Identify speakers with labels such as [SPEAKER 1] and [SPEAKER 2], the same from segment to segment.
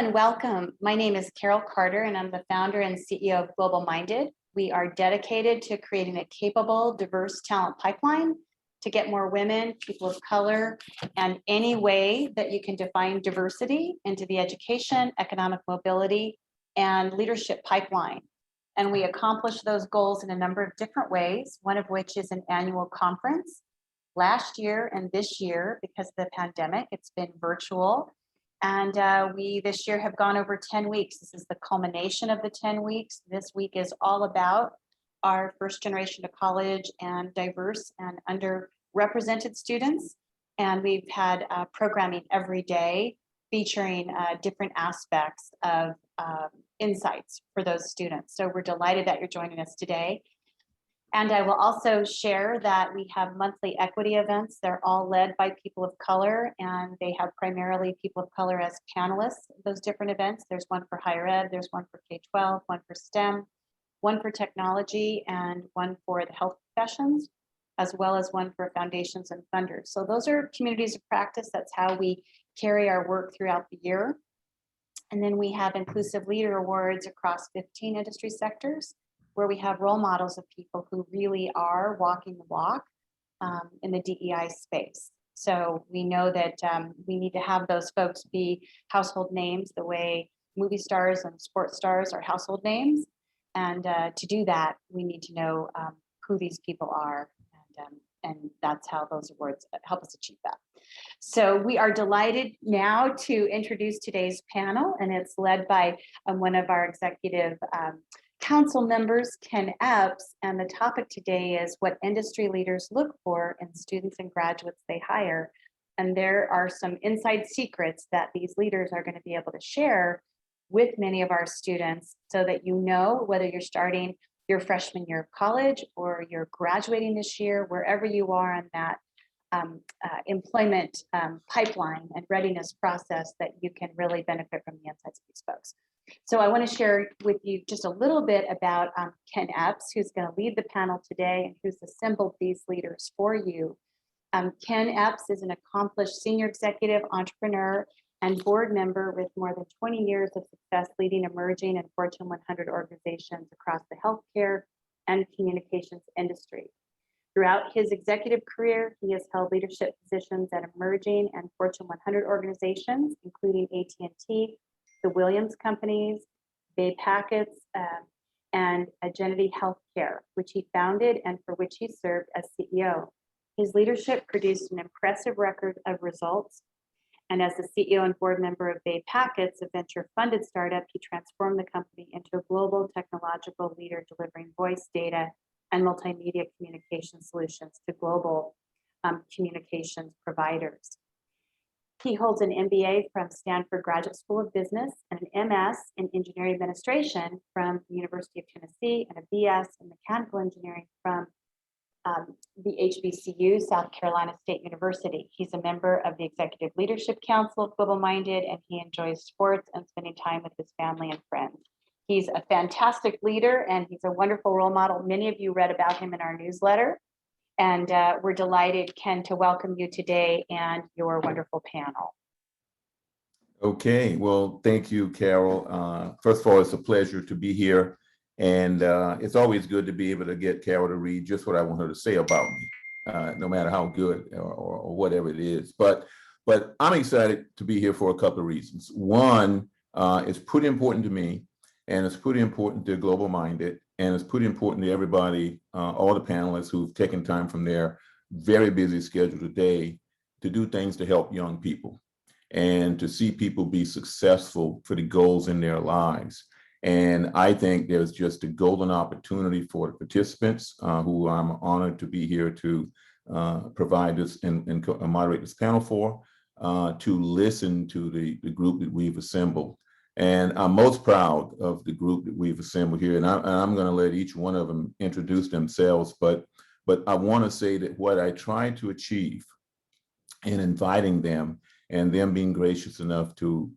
[SPEAKER 1] and welcome. My name is Carol Carter, and I'm the founder and CEO of Global Minded. We are dedicated to creating a capable, diverse talent pipeline to get more women, people of color, and any way that you can define diversity into the education, economic mobility, and leadership pipeline. And we accomplish those goals in a number of different ways, one of which is an annual conference. Last year and this year, because of the pandemic, it's been virtual. And we this year have gone over 10 weeks. This is the culmination of the 10 weeks. This week is all about our first generation to college and diverse and underrepresented students. And we've had programming every day featuring different aspects of insights for those students. So we're delighted that you're joining us today. And I will also share that we have monthly equity events. They're all led by people of color, and they have primarily people of color as panelists. Those different events, there's one for higher ed, there's one for K-12, one for STEM, one for technology, and one for the health professions, as well as one for foundations and funders. So those are communities of practice. That's how we carry our work throughout the year. And then we have inclusive leader awards across 15 industry sectors, where we have role models of people who really are walking the walk in the DEI space. So we know that we need to have those folks be household names the way movie stars and sports stars are household names. And to do that, we need to know who these people are. And that's how those awards help us achieve that. So we are delighted now to introduce today's panel, and it's led by one of our executive council members, Ken Epps, and the topic today is what industry leaders look for in students and graduates they hire. And there are some inside secrets that these leaders are going to be able to share with many of our students so that you know whether you're starting your freshman year of college or you're graduating this year, wherever you are in that employment pipeline and readiness process, that you can really benefit from the insights of these folks. So I want to share with you just a little bit about Ken Epps, who's going to lead the panel today and who's assembled these leaders for you. Ken Epps is an accomplished senior executive, entrepreneur, and board member with more than 20 years of success leading emerging and Fortune 100 organizations across the healthcare and communications industry. Throughout his executive career, he has held leadership positions at emerging and Fortune 100 organizations, including AT&T, the Williams Companies, Bay Packets, and Agenity Healthcare, which he founded and for which he served as CEO. His leadership produced an impressive record of results. And as the CEO and board member of Bay Packets, a venture-funded startup, he transformed the company into a global technological leader delivering voice, data, and multimedia communication solutions to global communications providers. He holds an MBA from Stanford Graduate School of Business and an MS in Engineering Administration from the University of Tennessee and a BS in Mechanical Engineering from the HBCU, South Carolina State University. He's a member of the Executive Leadership Council of Global Minded, and he enjoys sports and spending time with his family and friends. He's a fantastic leader, and he's a wonderful role model. Many of you read about him in our newsletter. And we're delighted, Ken, to welcome you today and your wonderful panel.
[SPEAKER 2] Okay, well, thank you, Carol. First of all, it's a pleasure to be here. And it's always good to be able to get Carol to read just what I want her to say about me, no matter how good or whatever it is. But I'm excited to be here for a couple of reasons. One, it's pretty important to me, and it's pretty important to Global Minded. And it's pretty important to everybody, all the panelists who've taken time from their very busy schedule today to do things to help young people and to see people be successful for the goals in their lives. And I think there's just a golden opportunity for the participants who I'm honored to be here to provide this and moderate this panel for, to listen to the group that we've assembled. And I'm most proud of the group that we've assembled here. And I'm going to let each one of them introduce themselves. But I want to say that what I try to achieve in inviting them and them being gracious enough to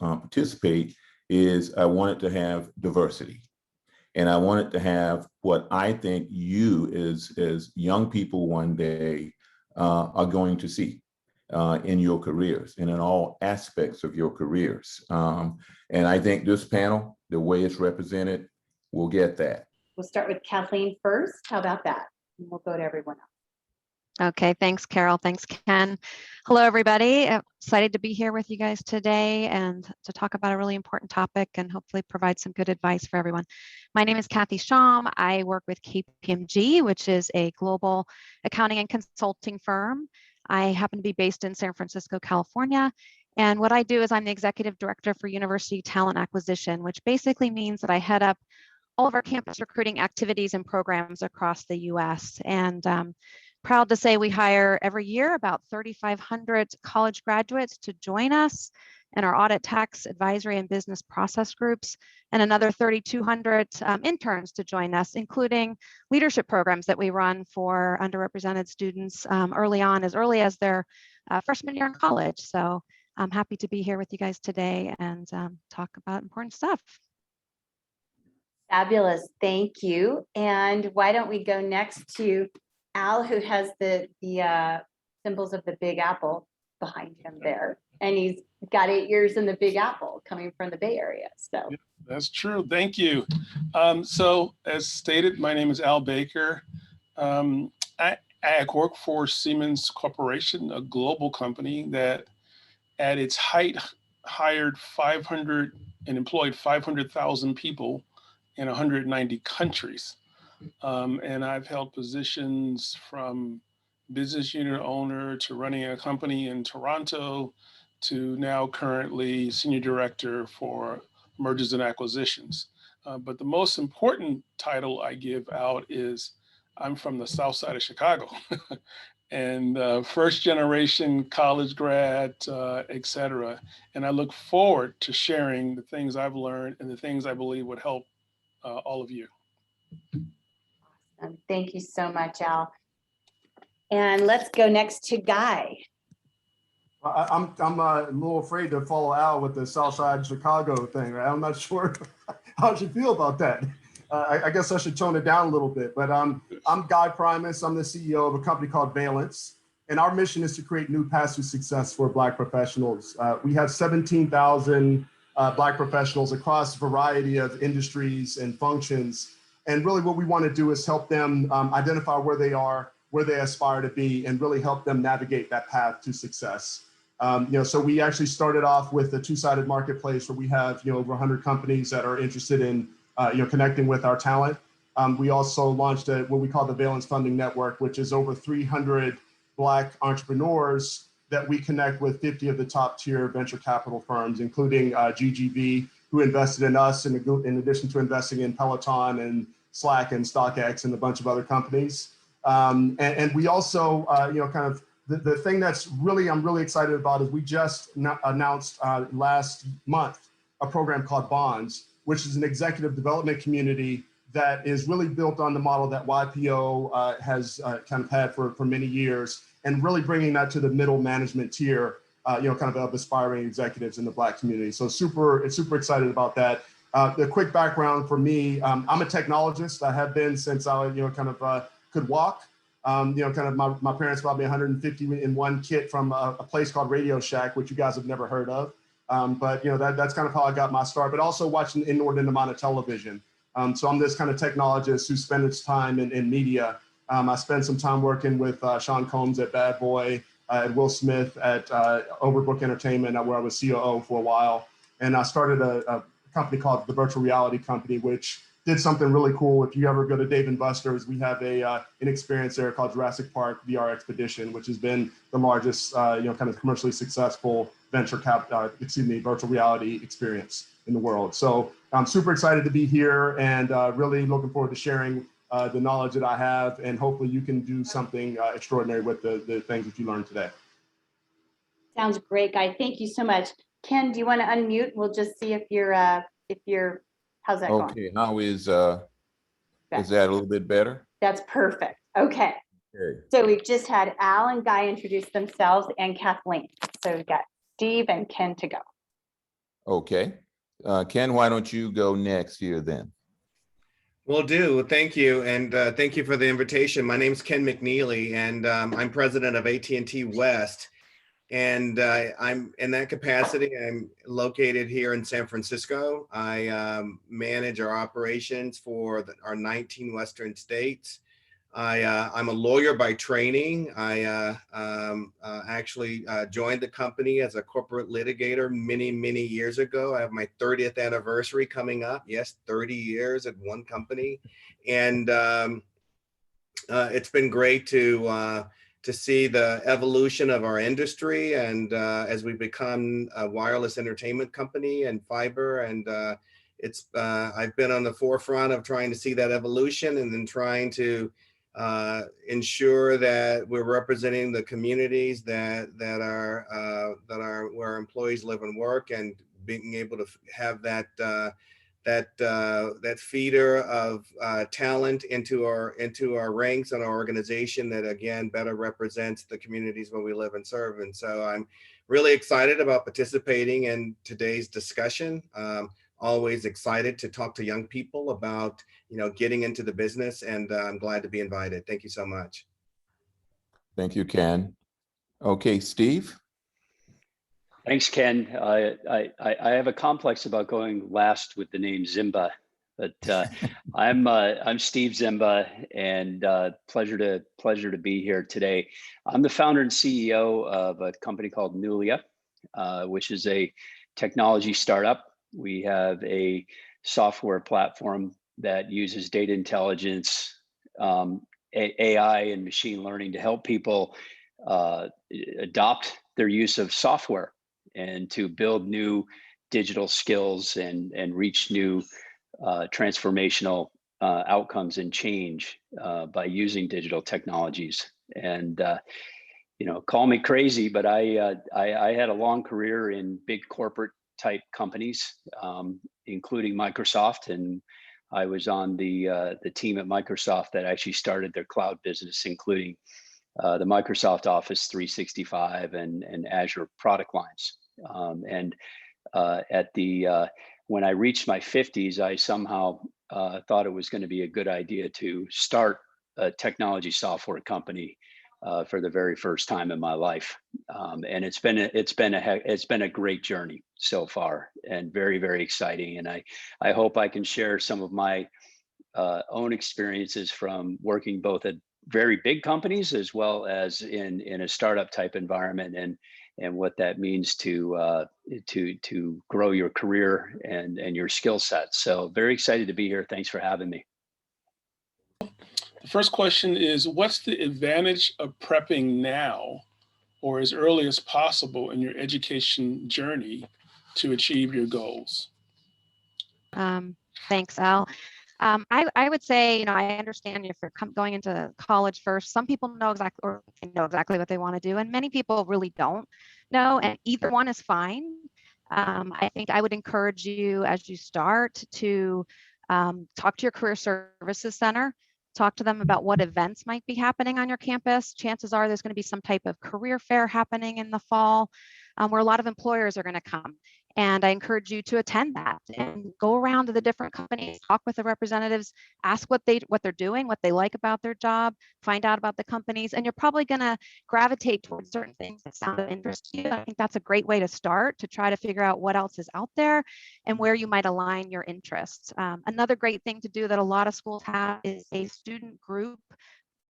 [SPEAKER 2] participate is I want it to have diversity. And I want it to have what I think you as young people one day are going to see. in your careers and in all aspects of your careers. And I think this panel, the way it's represented, will get that.
[SPEAKER 1] We'll start with Kathleen first. How about that? And we'll go to everyone else.
[SPEAKER 3] Okay, thanks, Carol. Thanks, Ken. Hello, everybody. Excited to be here with you guys today and to talk about a really important topic and hopefully provide some good advice for everyone. My name is Kathleen Schaum. I work with KPMG, which is a global accounting and consulting firm. I happen to be based in San Francisco, California. And what I do is I'm the executive director for University Talent Acquisition, which basically means that I head up all of our campus recruiting activities and programs across the US. And proud to say we hire every year about 3,500 college graduates to join us in our audit, tax, advisory, and business process groups, and another 3,200 interns to join us, including leadership programs that we run for underrepresented students early as their freshman year in college. So I'm happy to be here with you guys today and talk about important stuff.
[SPEAKER 1] Fabulous, thank you. And why don't we go next to Al, who has the symbols of the Big Apple behind him there. And he's got 8 years in the Big Apple coming from the Bay Area. So
[SPEAKER 4] yeah, that's true. Thank you. So as stated, my name is Al Baker. I work for Siemens Corporation, a global company that at its height hired 500 and employed 500,000 people in 190 countries. And I've held positions from business unit owner to running a company in Toronto to now currently senior director for mergers and acquisitions. But the most important title I give out is I'm from the South Side of Chicago and first generation college grad, et cetera. And I look forward to sharing the things I've learned and the things I believe would help all of you.
[SPEAKER 1] thank you so much, Al. And let's go next to Guy.
[SPEAKER 5] I'm a little afraid to follow Al with the Southside Chicago thing. Right? I'm not sure how I should feel about that. I guess I should tone it down a little bit. But I'm Guy Primus. I'm the CEO of a company called Valence. And our mission is to create new paths to success for Black professionals. We have 17,000 Black professionals across a variety of industries and functions. And really what we want to do is help them identify where they are, where they aspire to be, and really help them navigate that path to success. So we actually started off with a two-sided marketplace where we have over 100 companies that are interested in connecting with our talent. We also launched what we call the Valence Funding Network, which is over 300 Black entrepreneurs that we connect with 50 of the top tier venture capital firms, including GGV, who invested in us in addition to investing in Peloton and Slack and StockX and a bunch of other companies. And we also, the thing that's I'm really excited about is we just announced last month a program called Bonds, which is an executive development community that is really built on the model that YPO has kind of had for many years, and really bringing that to the middle management tier, of aspiring executives in the Black community. So super excited about that. The quick background for me, I'm a technologist. I have been since I could walk. My parents bought me 150 in one kit from a place called Radio Shack, which you guys have never heard of. But that's kind of how I got my start, but also watching an inordinate amount of television. So I'm this kind of technologist who spends its time in media. I spent some time working with Sean Combs at Bad Boy, and Will Smith at Overbrook Entertainment, where I was COO for a while. And I started a company called the Virtual Reality Company, which did something really cool. If you ever go to Dave & Buster's, we have an experience there called Jurassic Park VR Expedition, which has been the largest, commercially successful virtual reality experience in the world. So I'm super excited to be here and really looking forward to sharing the knowledge that I have, and hopefully you can do something extraordinary with the things that you learned today.
[SPEAKER 1] Sounds great, Guy. Thank you so much. Ken, do you want to unmute? We'll just see if you're, how's that going?
[SPEAKER 2] Okay, how is that a little bit better?
[SPEAKER 1] That's perfect. Okay. So we've just had Al and Guy introduce themselves and Kathleen. So we've got Steve and Ken to go.
[SPEAKER 2] Okay. Ken, why don't you go next here then?
[SPEAKER 6] Will do. Thank you. And thank you for the invitation. My name is Ken McNeely, and I'm president of AT&T West. And I'm in that capacity. I'm located here in San Francisco. I manage our operations for our 19 Western states. I'm a lawyer by training. I actually joined the company as a corporate litigator many years ago. I have my 30th anniversary coming up. Yes, 30 years at one company. And it's been great to see the evolution of our industry, and as we become a wireless entertainment company and fiber, and I've been on the forefront of trying to see that evolution, and then trying to ensure that we're representing the communities that are where our employees live and work, and being able to have that feeder of talent into our ranks and our organization that again better represents the communities where we live and serve. And so I'm really excited about participating in today's discussion. Always excited to talk to young people about getting into the business, and I'm glad to be invited. Thank you so much.
[SPEAKER 2] Thank you, Ken. Okay, Steve.
[SPEAKER 7] Thanks, Ken. I have a complex about going last with the name Zimba, but I'm Steve Zimba, and pleasure to be here today. I'm the founder and CEO of a company called Nulia, which is a technology startup. We have a software platform that uses data intelligence, AI, and machine learning to help people adopt their use of software and to build new digital skills and reach new transformational outcomes and change by using digital technologies. And call me crazy, but I had a long career in big corporate type companies, including Microsoft, and I was on the team at Microsoft that actually started their cloud business, including the Microsoft Office 365 and Azure product lines. When I reached my 50s, I somehow thought it was going to be a good idea to start a technology software company for the very first time in my life, and it's been a great journey so far, and very exciting. And I hope I can share some of my own experiences from working both at very big companies as well as in a startup type environment, and what that means to grow your career and your skill set. So very excited to be here. Thanks for having me.
[SPEAKER 4] The first question is, what's the advantage of prepping now or as early as possible in your education journey to achieve your goals?
[SPEAKER 3] Thanks, Al. I would say, I understand if you're going into college first, some people know exactly what they want to do, and many people really don't know, and either one is fine. I think I would encourage you as you start to talk to your career services center. Talk to them about what events might be happening on your campus. Chances are there's going to be some type of career fair happening in the fall where a lot of employers are going to come. And I encourage you to attend that and go around to the different companies, talk with the representatives, ask what they're doing, what they like about their job, find out about the companies, and you're probably going to gravitate towards certain things that sound of interest to you. I think that's a great way to start, to try to figure out what else is out there and where you might align your interests. Another great thing to do that a lot of schools have is a student group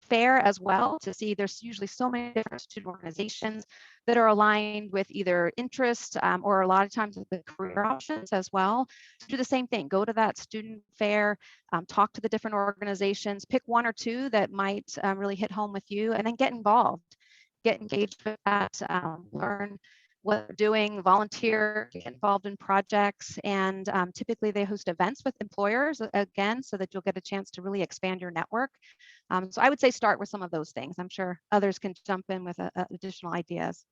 [SPEAKER 3] fair as well, to see there's usually so many different student organizations that are aligned with either interest or a lot of times with the career options as well. So do the same thing, go to that student fair, talk to the different organizations, pick one or two that might really hit home with you, and then get involved, get engaged with that, learn what they're doing, volunteer, get involved in projects, and typically they host events with employers again, so that you'll get a chance to really expand your network. So I would say start with some of those things. I'm sure others can jump in with additional ideas.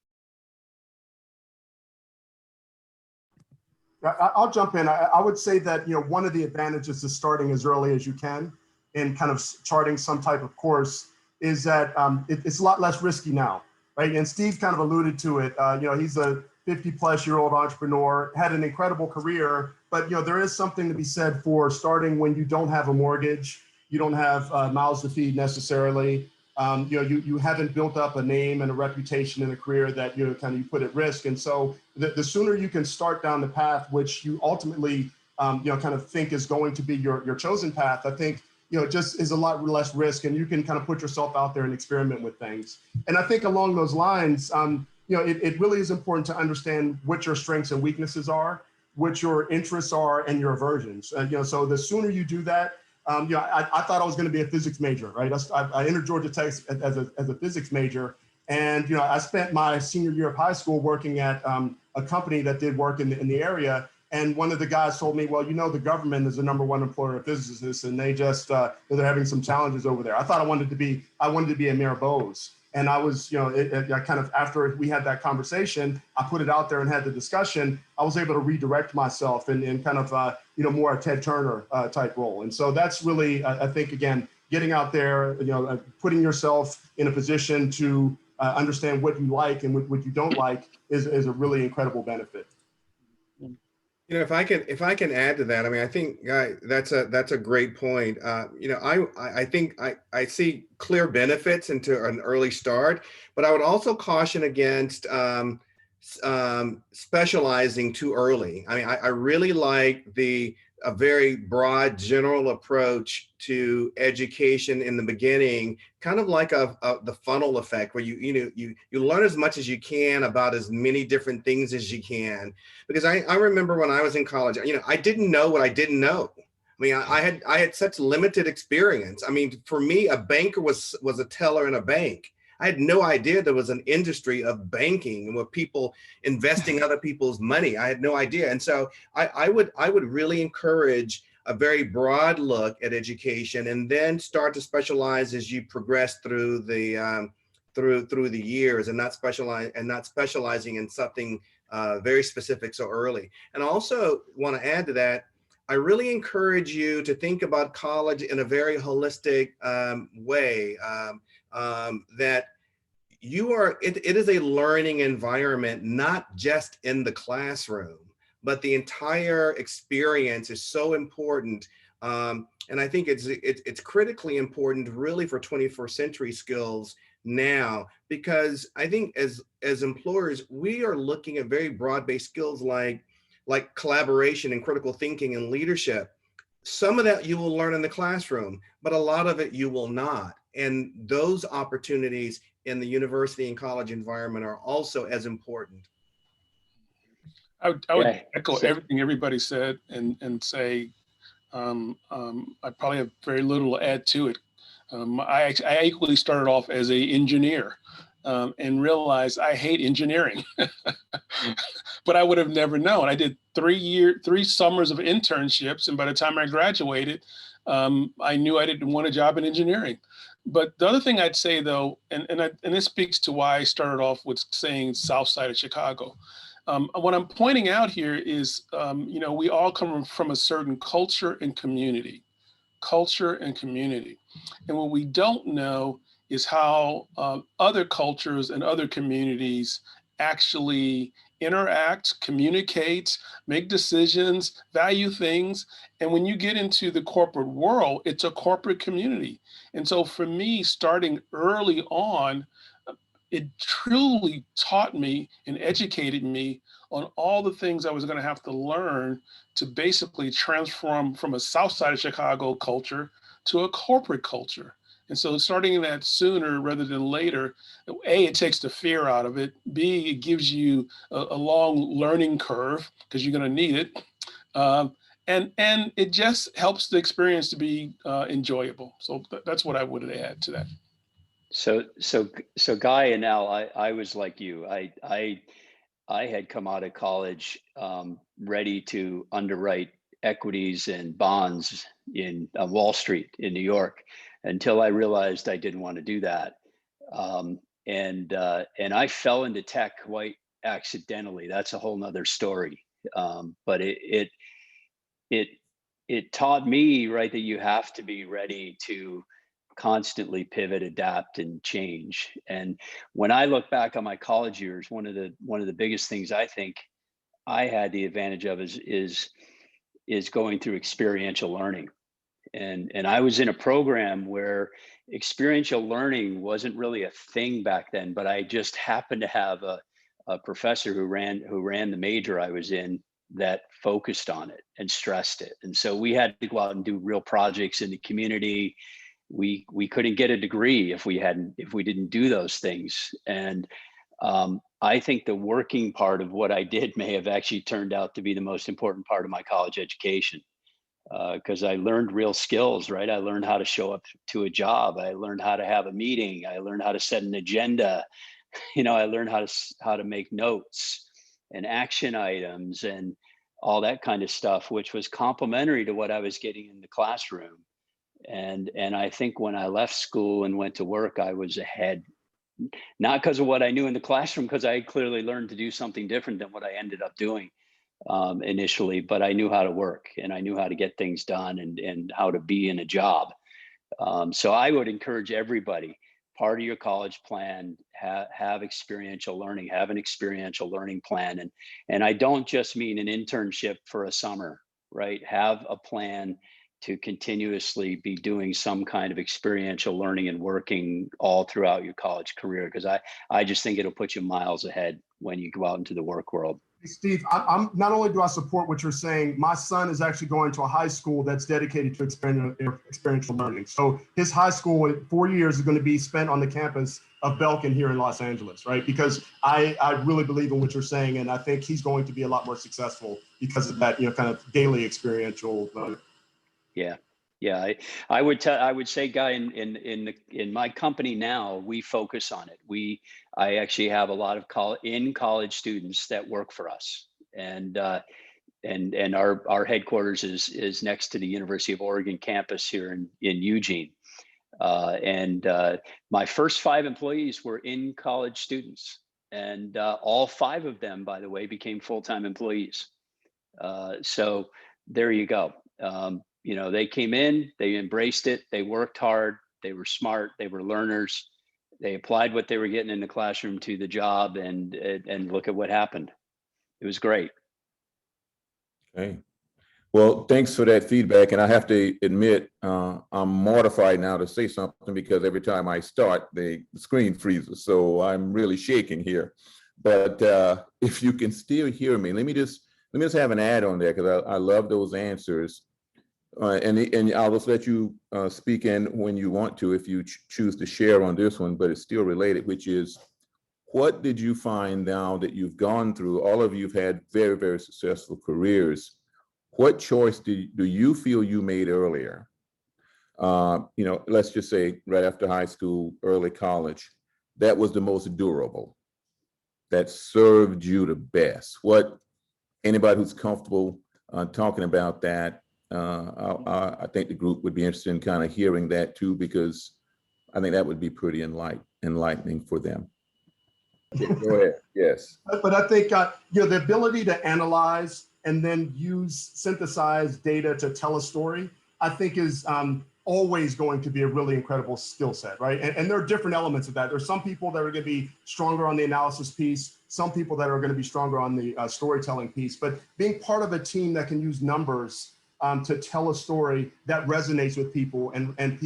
[SPEAKER 5] I'll jump in. I would say that one of the advantages of starting as early as you can and kind of charting some type of course is that it's a lot less risky now. Right, and Steve kind of alluded to it. He's a 50-plus-year-old entrepreneur, had an incredible career, but there is something to be said for starting when you don't have a mortgage, you don't have mouths to feed necessarily. you haven't built up a name and a reputation and a career that you put at risk. And so the sooner you can start down the path which you ultimately think is going to be your chosen path, I think it just is a lot less risk, and you can kind of put yourself out there and experiment with things. And I think along those lines, it really is important to understand what your strengths and weaknesses are, what your interests are, and your aversions. So the sooner you do that, I thought I was going to be a physics major, right? I entered Georgia Tech as a physics major, and I spent my senior year of high school working at a company that did work in the area. And one of the guys told me, well, the government is the #1 employer of physicists, and they're having some challenges over there. I thought I wanted to be a Mayor Bose. And I was, after we had that conversation, I put it out there and had the discussion. I was able to redirect myself in more a Ted Turner type role. And so that's really, I think, again, getting out there, putting yourself in a position to understand what you like and what you don't like is a really incredible benefit.
[SPEAKER 6] If I can add to that, I mean, I think that's a great point. I think I see clear benefits into an early start, but I would also caution against specializing too early. I mean, I really like a very broad general approach to education in the beginning, kind of like the funnel effect, where you learn as much as you can about as many different things as you can. Because I remember when I was in college, I didn't know what I didn't know. I mean, I had such limited experience. I mean, for me, a banker was a teller in a bank. I had no idea there was an industry of banking and with people investing other people's money. I had no idea. And so I would really encourage a very broad look at education, and then start to specialize as you progress through the years, and not specializing in something very specific so early. And I also want to add to that, I really encourage you to think about college in a very holistic way. That it is a learning environment, not just in the classroom, but the entire experience is so important. And I think it's critically important really for 21st century skills now, because I think as employers, we are looking at very broad-based skills like collaboration and critical thinking and leadership. Some of that you will learn in the classroom, but a lot of it you will not. And those opportunities in the university and college environment are also as important.
[SPEAKER 4] I would echo everything everybody said and say, I probably have very little to add to it. I equally started off as an engineer and realized I hate engineering, but I would have never known. I did 3 summers of internships, and by the time I graduated, I knew I didn't want a job in engineering. But the other thing I'd say, though, and this speaks to why I started off with saying South Side of Chicago. What I'm pointing out here is, we all come from a certain culture and community. And what we don't know is how other cultures and other communities actually interact, communicate, make decisions, value things. And when you get into the corporate world, it's a corporate community. And so for me, starting early on, it truly taught me and educated me on all the things I was going to have to learn to basically transform from a South Side of Chicago culture to a corporate culture. And so starting that sooner rather than later, A, it takes the fear out of it. B, it gives you a long learning curve because you're going to need it. And it just helps the experience to be enjoyable. So that's what I would add to that.
[SPEAKER 7] So Guy and Al, I was like you. I had come out of college ready to underwrite equities and bonds in Wall Street in New York, until I realized I didn't want to do that. And I fell into tech quite accidentally. That's a whole nother story. But it taught me, right, that you have to be ready to constantly pivot, adapt, and change. And when I look back on my college years, one of the biggest things I think I had the advantage of is going through experiential learning. And I was in a program where experiential learning wasn't really a thing back then, but I just happened to have a professor who ran the major I was in that focused on it and stressed it. And so we had to go out and do real projects in the community. We couldn't get a degree if we didn't do those things. And I think the working part of what I did may have actually turned out to be the most important part of my college education, because I learned real skills, right? I learned how to show up to a job. I learned how to have a meeting. I learned how to set an agenda. I learned how to make notes and action items and all that kind of stuff, which was complementary to what I was getting in the classroom. And I think when I left school and went to work, I was ahead, not because of what I knew in the classroom, because I clearly learned to do something different than what I ended up doing initially, but I knew how to work and I knew how to get things done and how to be in a job. So I would encourage everybody, part of your college plan, have experiential learning, have an experiential learning plan. And I don't just mean an internship for a summer, right? Have a plan to continuously be doing some kind of experiential learning and working all throughout your college career, because I just think it'll put you miles ahead when you go out into the work world.
[SPEAKER 5] Steve, I'm not only do I support what you're saying, my son is actually going to a high school that's dedicated to experiential learning. So his high school in 4 years is going to be spent on the campus of Belkin here in Los Angeles, right? Because I really believe in what you're saying, and I think he's going to be a lot more successful because of that, kind of daily experiential learning.
[SPEAKER 7] Yeah. I would say, Guy, in my company now, we focus on it. I actually have a lot of college students that work for us, and our headquarters is next to the University of Oregon campus here in Eugene. And my first 5 employees were in-college students, and all 5 of them, by the way, became full-time employees. So there you go. They came in, they embraced it, they worked hard, they were smart, they were learners, they applied what they were getting in the classroom to the job, and look at what happened. It was great.
[SPEAKER 2] Okay. Well, thanks for that feedback. And I have to admit, I'm mortified now to say something because every time I start, the screen freezes. So I'm really shaking here. But if you can still hear me, let me just have an add on there, because I love those answers. And I'll just let you speak in when you want to, if you choose to share on this one, but it's still related, which is, what did you find now that you've gone through? All of you've had very, very successful careers. What choice do you feel you made earlier? Let's just say right after high school, early college, that was the most durable, that served you the best. Anybody who's comfortable talking about that, I think the group would be interested in kind of hearing that too, because I think that would be pretty enlightening for them. Go ahead. Yes.
[SPEAKER 5] But I think the ability to analyze and then synthesize data to tell a story, I think is always going to be a really incredible skill set, right? And there are different elements of that. There's some people that are going to be stronger on the analysis piece, some people that are going to be stronger on the storytelling piece. But being part of a team that can use numbers to tell a story that resonates with people and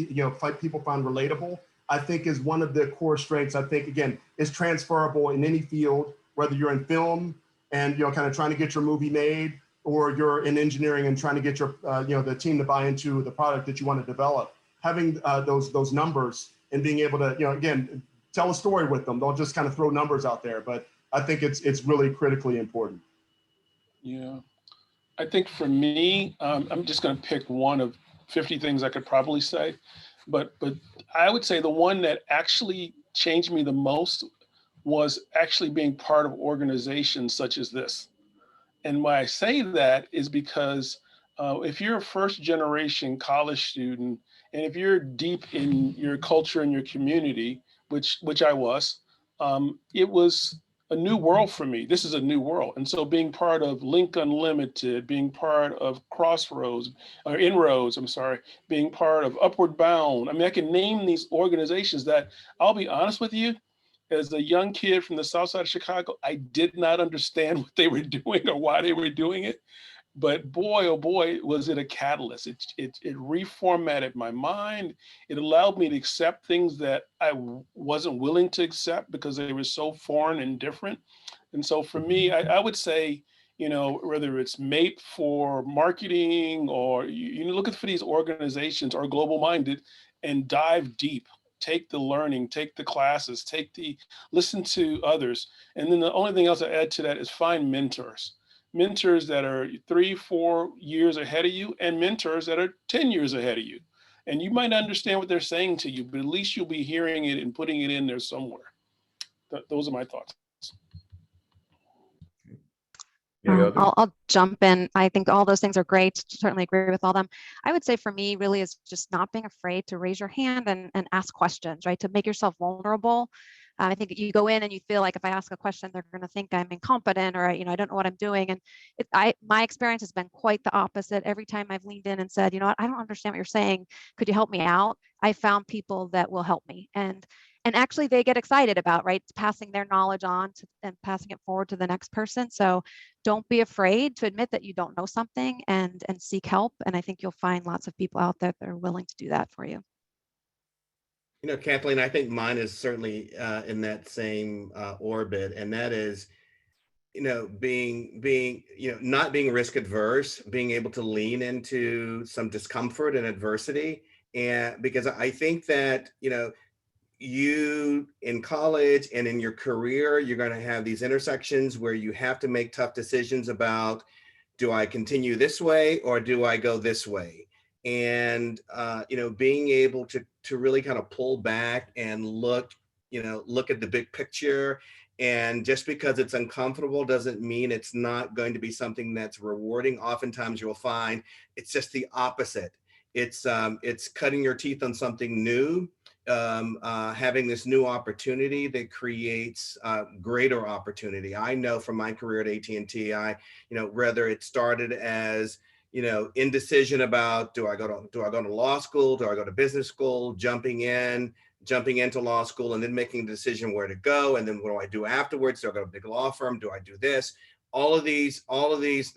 [SPEAKER 5] people find relatable, I think is one of the core strengths. I think, again, is transferable in any field, whether you're in film and kind of trying to get your movie made, or you're in engineering and trying to get your the team to buy into the product that you want to develop. Having those numbers and being able to again tell a story with them. They'll just kind of throw numbers out there, but I think it's really critically important.
[SPEAKER 4] Yeah, I think for me, I'm just going to pick one of 50 things I could probably say, but I would say the one that actually changed me the most was actually being part of organizations such as this. And why I say that is because if you're a first generation college student, and if you're deep in your culture and your community, which I was, it was a new world for me. This is a new world. And so being part of Link Unlimited, being part of Inroads, being part of Upward Bound. I mean, I can name these organizations that, I'll be honest with you, as a young kid from the South Side of Chicago, I did not understand what they were doing or why they were doing it. But boy, oh boy, was it a catalyst. It reformatted my mind. It allowed me to accept things that I wasn't willing to accept because they were so foreign and different. And so for me, I would say, you know, whether it's MAPE for marketing or you know, look at for these organizations or global minded and dive deep. Take the learning, take the classes, listen to others. And then the only thing else I add to that is find mentors that are 3-4 years ahead of you and mentors that are 10 years ahead of you. And you might not understand what they're saying to you, but at least you'll be hearing it and putting it in there somewhere. Those are my thoughts.
[SPEAKER 2] Any others?
[SPEAKER 3] I'll jump in. I think all those things are great. Certainly agree with all them. I would say for me, really is just not being afraid to raise your hand and ask questions, right? To make yourself vulnerable. I think you go in and you feel like if I ask a question, they're going to think I'm incompetent or, you know, I don't know what I'm doing. And my experience has been quite the opposite. Every time I've leaned in and said, you know what, I don't understand what you're saying. Could you help me out? I found people that will help me. And actually they get excited about, right, passing their knowledge on and passing it forward to the next person. So don't be afraid to admit that you don't know something and seek help. And I think you'll find lots of people out there that are willing to do that for you.
[SPEAKER 6] You know, Kathleen, I think mine is certainly in that same orbit, and that is, you know, being, you know, not being risk adverse, being able to lean into some discomfort and adversity. And because I think that, you know, you in college and in your career, you're going to have these intersections where you have to make tough decisions about, do I continue this way or do I go this way? And you know, being able to really kind of pull back and look at the big picture. And just because it's uncomfortable doesn't mean it's not going to be something that's rewarding. Oftentimes you'll find it's just the opposite. It's cutting your teeth on something new, having this new opportunity that creates greater opportunity. I know from my career at AT&T, whether it started as, you know, indecision about, do I go to law school? Do I go to business school? Jumping into law school and then making a decision where to go. And then what do I do afterwards? Do I go to a big law firm? Do I do this? There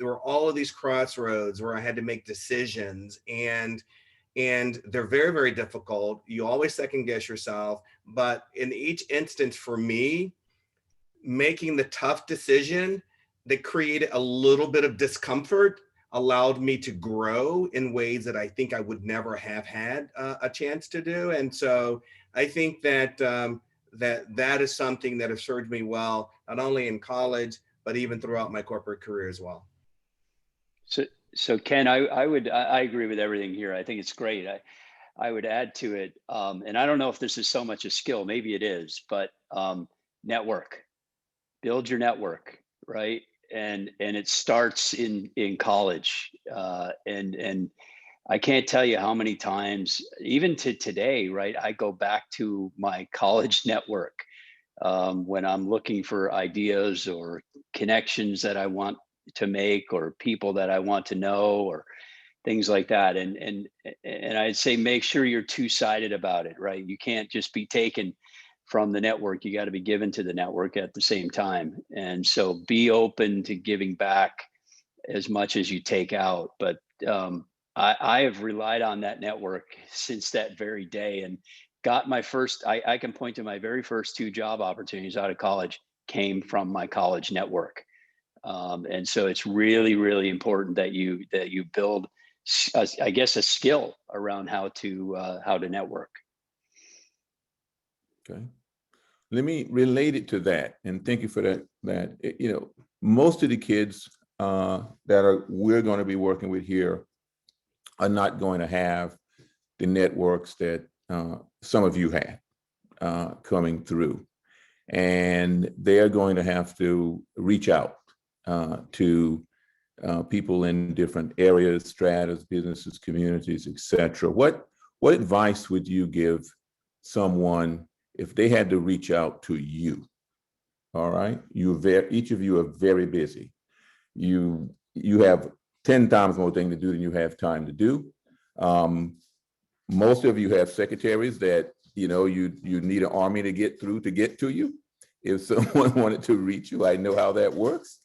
[SPEAKER 6] were all of these crossroads where I had to make decisions, and they're very, very difficult. You always second guess yourself, but in each instance for me, making the tough decision that created a little bit of discomfort allowed me to grow in ways that I think I would never have had a chance to do. And so I think that that is something that has served me well, not only in college, but even throughout my corporate career as well.
[SPEAKER 7] So Ken, I agree with everything here. I think it's great. I would add to it, and I don't know if this is so much a skill, maybe it is, but network, build your network, right? And it starts in college, and I can't tell you how many times, even to today, right? I go back to my college network when I'm looking for ideas or connections that I want to make, or people that I want to know, or things like that. And I'd say make sure you're two-sided about it, right? You can't just be taken from the network. You got to be given to the network at the same time. And so be open to giving back as much as you take out. But I have relied on that network since that very day, and got my first, I can point to my very first 2 job opportunities out of college came from my college network. And so it's really, really important that you build, I guess, a skill around how to network.
[SPEAKER 2] Okay. Let me relate it to that, and thank you for that. You know, most of the kids we're going to be working with here are not going to have the networks that some of you had coming through, and they are going to have to reach out to people in different areas, stratas, businesses, communities, etc. What advice would you give someone if they had to reach out to you? All right, each of you are very busy. You have 10 times more things to do than you have time to do. Most of you have secretaries that you need an army to get through to get to you. If someone wanted to reach you, I know how that works.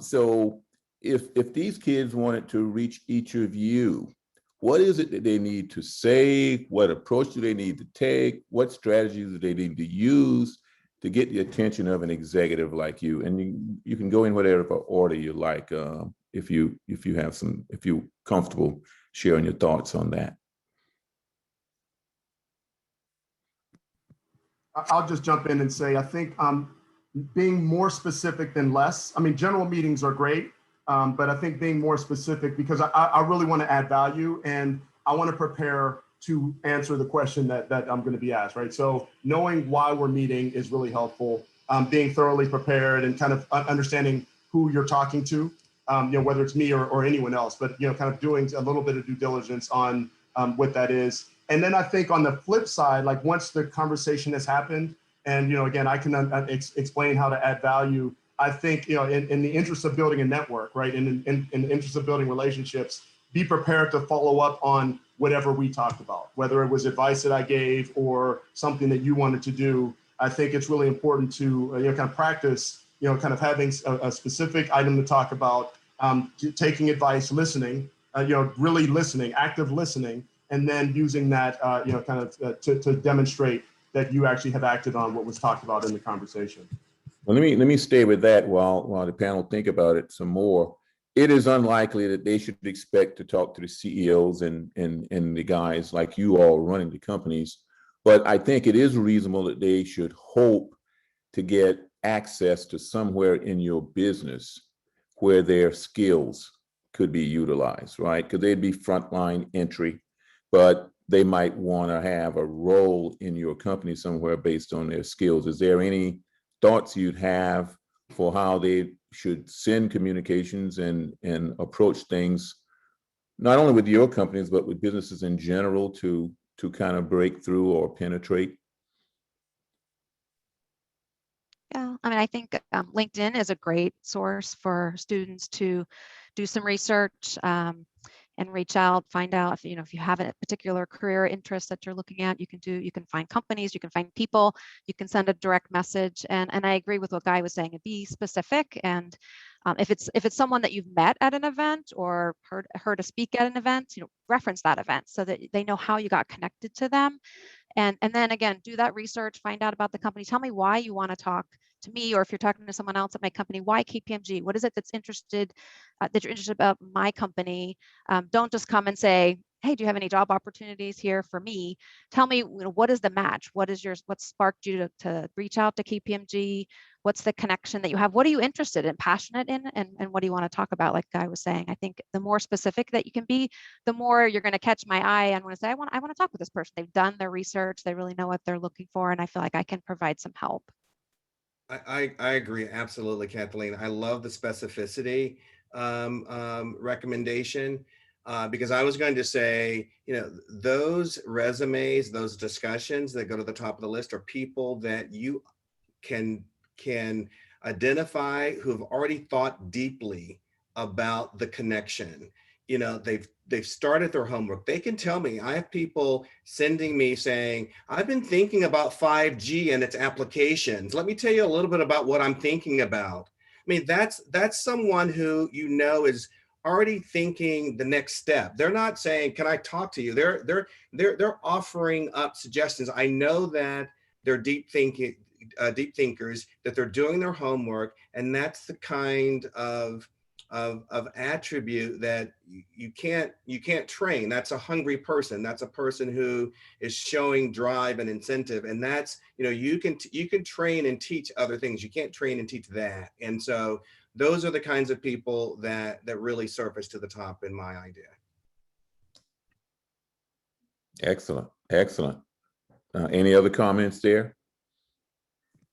[SPEAKER 2] So if these kids wanted to reach each of you, what is it that they need to say? What approach do they need to take? What strategies do they need to use to get the attention of an executive like you? And you can go in whatever order you like, if you're comfortable sharing your thoughts on that.
[SPEAKER 5] I'll just jump in and say, I think being more specific than less. I mean, general meetings are great, but I think being more specific, because I really want to add value and I want to prepare to answer the question that I'm going to be asked, right? So knowing why we're meeting is really helpful. Being thoroughly prepared and kind of understanding who you're talking to, whether it's me or anyone else, but kind of doing a little bit of due diligence on what that is. And then I think on the flip side, like once the conversation has happened, and again, I can explain how to add value. I think in the interest of building a network, right, in the interest of building relationships, be prepared to follow up on whatever we talked about, whether it was advice that I gave or something that you wanted to do. I think it's really important to kind of practice, kind of having a specific item to talk about, taking advice, listening, really listening, active listening, and then using that, kind of to demonstrate that you actually have acted on what was talked about in the conversation.
[SPEAKER 2] Well, let me stay with that while the panel think about it some more. It is unlikely that they should expect to talk to the CEOs and the guys like you all running the companies, but I think it is reasonable that they should hope to get access to somewhere in your business where their skills could be utilized, right? Because they'd be frontline entry, but they might want to have a role in your company somewhere based on their skills. Is there any thoughts you'd have for how they should send communications and approach things, not only with your companies, but with businesses in general to kind of break through or penetrate?
[SPEAKER 3] Yeah, I mean, I think LinkedIn is a great source for students to do some research and reach out, find out if you have a particular career interest that you're looking at. You can find companies, you can find people, you can send a direct message. And I agree with what Guy was saying, be specific. And if it's someone that you've met at an event or heard a speak at an event, reference that event so that they know how you got connected to them. And then again, do that research, find out about the company. Tell me why you want to talk to me, or if you're talking to someone else at my company, why KPMG? What is it that you're interested about my company? Don't just come and say, hey, do you have any job opportunities here for me? Tell me, what is the match? What sparked you to reach out to KPMG? What's the connection that you have? What are you interested in, passionate in, and what do you want to talk about? Like Guy was saying, I think the more specific that you can be, the more you're going to catch my eye and want to say, I want to talk with this person. They've done their research. They really know what they're looking for. And I feel like I can provide some help.
[SPEAKER 6] I agree, absolutely, Kathleen. I love the specificity recommendation because I was going to say, those resumes, those discussions that go to the top of the list are people that you can identify who have already thought deeply about the connection. They've started their homework. They can tell me. I have people sending me saying, I've been thinking about 5G and its applications. Let me tell you a little bit about what I'm thinking about. I mean, that's someone who is already thinking the next step. They're not saying, can I talk to you? They're offering up suggestions. I know that they're deep thinkers, that they're doing their homework, and that's the kind of attribute that you can't train. That's a hungry person. That's a person who is showing drive and incentive. And that's, you can train and teach other things. You can't train and teach that. And so those are the kinds of people that really surface to the top in my idea.
[SPEAKER 2] Excellent. Any other comments there?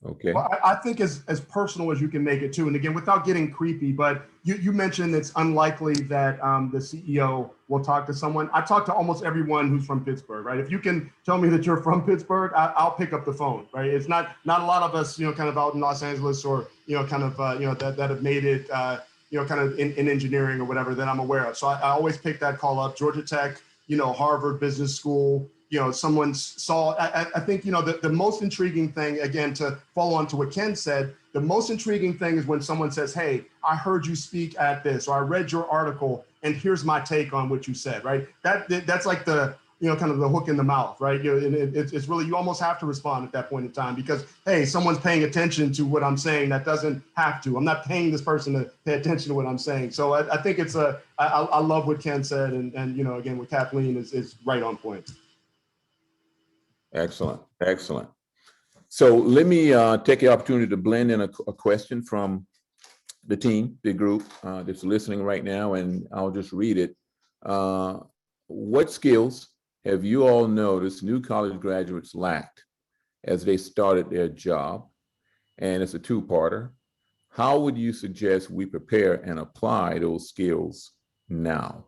[SPEAKER 2] Okay.
[SPEAKER 5] Well, I think as personal as you can make it too. And again, without getting creepy, but you mentioned it's unlikely that the CEO will talk to someone. I talk to almost everyone who's from Pittsburgh, right? If you can tell me that you're from Pittsburgh, I'll pick up the phone, right? It's not a lot of us, kind of out in Los Angeles or, kind of, that have made it, kind of in engineering or whatever that I'm aware of. So I always pick that call up. Georgia Tech, Harvard Business School, someone saw, I think, the most intriguing thing, again, to follow on to what Ken said, the most intriguing thing is when someone says, hey, I heard you speak at this, or I read your article, and here's my take on what you said, right? That's like the, kind of the hook in the mouth, right? It's really, you almost have to respond at that point in time because, hey, someone's paying attention to what I'm saying that doesn't have to. I'm not paying this person to pay attention to what I'm saying. So I think it's I love what Ken said, and again, what Kathleen is right on point.
[SPEAKER 2] Excellent, excellent. So let me take the opportunity to blend in a question from the team, the group that's listening right now, and I'll just read it. What skills have you all noticed new college graduates lacked as they started their job? And it's a two-parter. How would you suggest we prepare and apply those skills now?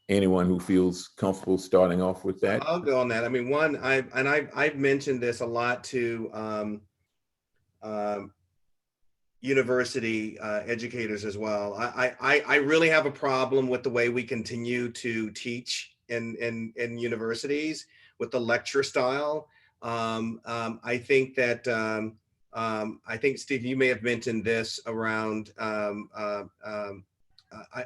[SPEAKER 2] Anyone who feels comfortable starting off with that?
[SPEAKER 6] I'll go on that. I mean, one, I've mentioned this a lot to university educators as well. I really have a problem with the way we continue to teach in universities with the lecture style. I think that I think, Steve, you may have mentioned this around.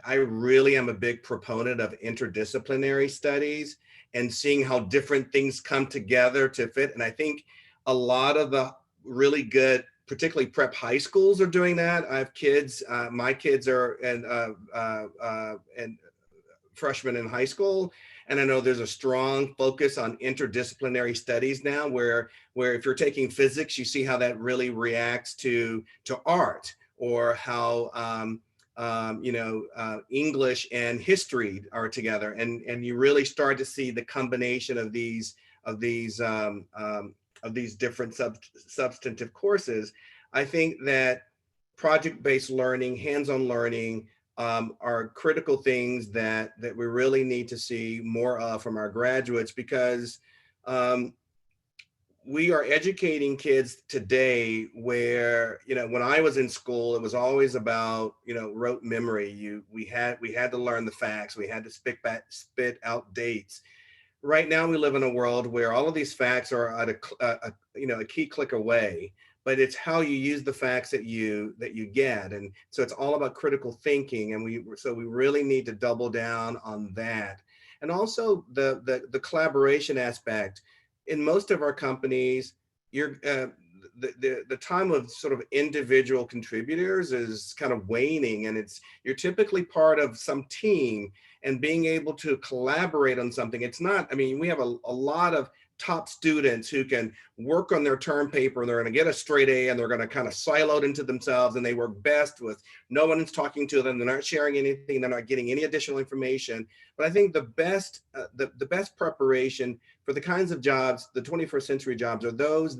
[SPEAKER 6] I really am a big proponent of interdisciplinary studies and seeing how different things come together to fit. And I think a lot of the really good, particularly prep high schools, are doing that. I have kids. My kids are and freshmen in high school, and I know there's a strong focus on interdisciplinary studies now, where if you're taking physics, you see how that really reacts to art, or how English and history are together, and you really start to see the combination of these different substantive courses. I think that project-based learning, hands-on learning are critical things that we really need to see more of from our graduates, because we are educating kids today where, when I was in school, it was always about, rote memory. We had to learn the facts. We had to spit out dates. Right now, we live in a world where all of these facts are at a key click away, but it's how you use the facts that you get. And so it's all about critical thinking. And we really need to double down on that. And also the collaboration aspect. In most of our companies, the time of sort of individual contributors is kind of waning, and you're typically part of some team, and being able to collaborate on something. It's not, we have a lot of top students who can work on their term paper, and they're going to get a straight A, and they're going to kind of siloed into themselves, and they work best with no one is talking to them. They're not sharing anything. They're not getting any additional information. But I think the best preparation for the kinds of jobs, the 21st century jobs, are those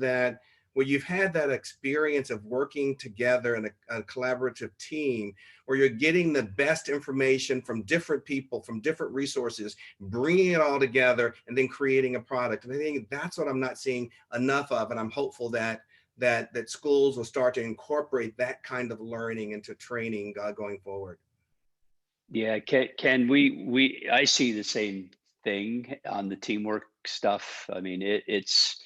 [SPEAKER 6] where you've had that experience of working together in a collaborative team, where you're getting the best information from different people, from different resources, bringing it all together, and then creating a product. And I think that's what I'm not seeing enough of. And I'm hopeful that schools will start to incorporate that kind of learning into training going forward.
[SPEAKER 7] Yeah, Ken, I see the same thing on the teamwork stuff. I mean, it's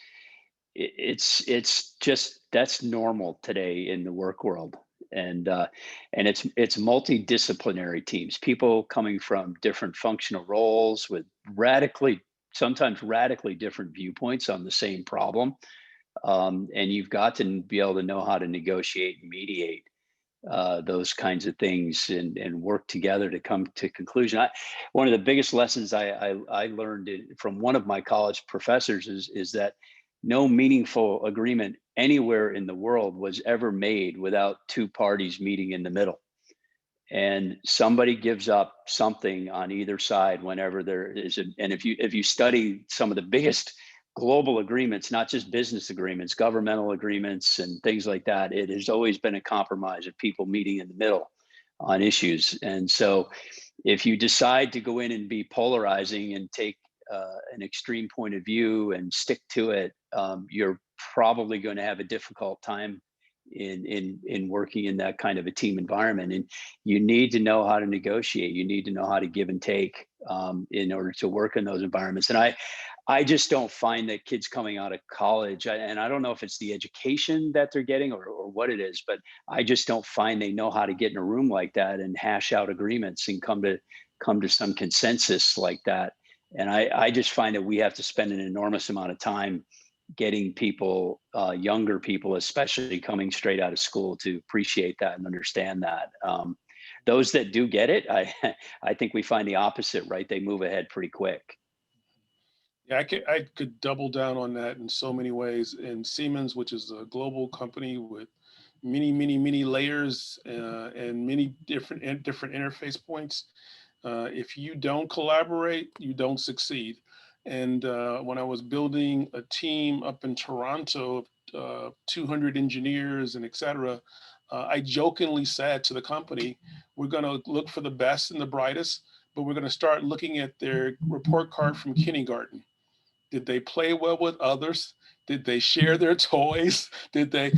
[SPEAKER 7] just, that's normal today in the work world, and it's multidisciplinary teams, people coming from different functional roles with sometimes radically different viewpoints on the same problem, and you've got to be able to know how to negotiate and mediate those kinds of things, and work together to come to conclusion. One of the biggest lessons I learned from one of my college professors is that no meaningful agreement anywhere in the world was ever made without two parties meeting in the middle. And somebody gives up something on either side whenever there is. And if you study some of the biggest global agreements, not just business agreements, governmental agreements and things like that, it has always been a compromise of people meeting in the middle on issues. And so if you decide to go in and be polarizing and take an extreme point of view and stick to it, you're probably going to have a difficult time in working in that kind of a team environment. And you need to know how to negotiate. You need to know how to give and take in order to work in those environments. And I just don't find that kids coming out of college, and I don't know if it's the education that they're getting or what it is, but I just don't find they know how to get in a room like that and hash out agreements and come to some consensus like that. And I just find that we have to spend an enormous amount of time getting people, younger people, especially coming straight out of school, to appreciate that and understand that. Those that do get it, I think we find the opposite, right? They move ahead pretty quick.
[SPEAKER 4] Yeah, I could double down on that in so many ways. In Siemens, which is a global company with many layers and many different interface points, if you don't collaborate, you don't succeed. And when I was building a team up in Toronto, 200 engineers and et cetera, I jokingly said to the company, we're going to look for the best and the brightest, but we're going to start looking at their report card from kindergarten. Did they play well with others? Did they share their toys? Did they,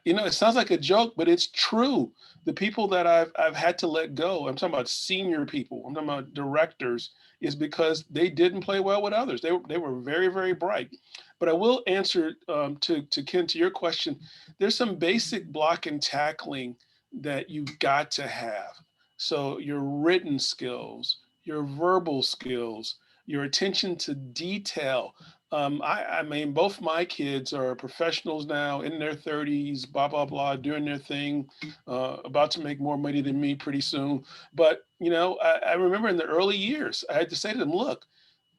[SPEAKER 4] it sounds like a joke, but it's true. The people that I've had to let go, I'm talking about senior people, I'm talking about directors, is because they didn't play well with others. They were very, very bright. But I will answer to Ken, to your question, there's some basic block and tackling that you've got to have. So your written skills, your verbal skills, your attention to detail. I mean, both my kids are professionals now, in their 30s, blah, blah, blah, doing their thing, about to make more money than me pretty soon. But, I remember in the early years, I had to say to them, look,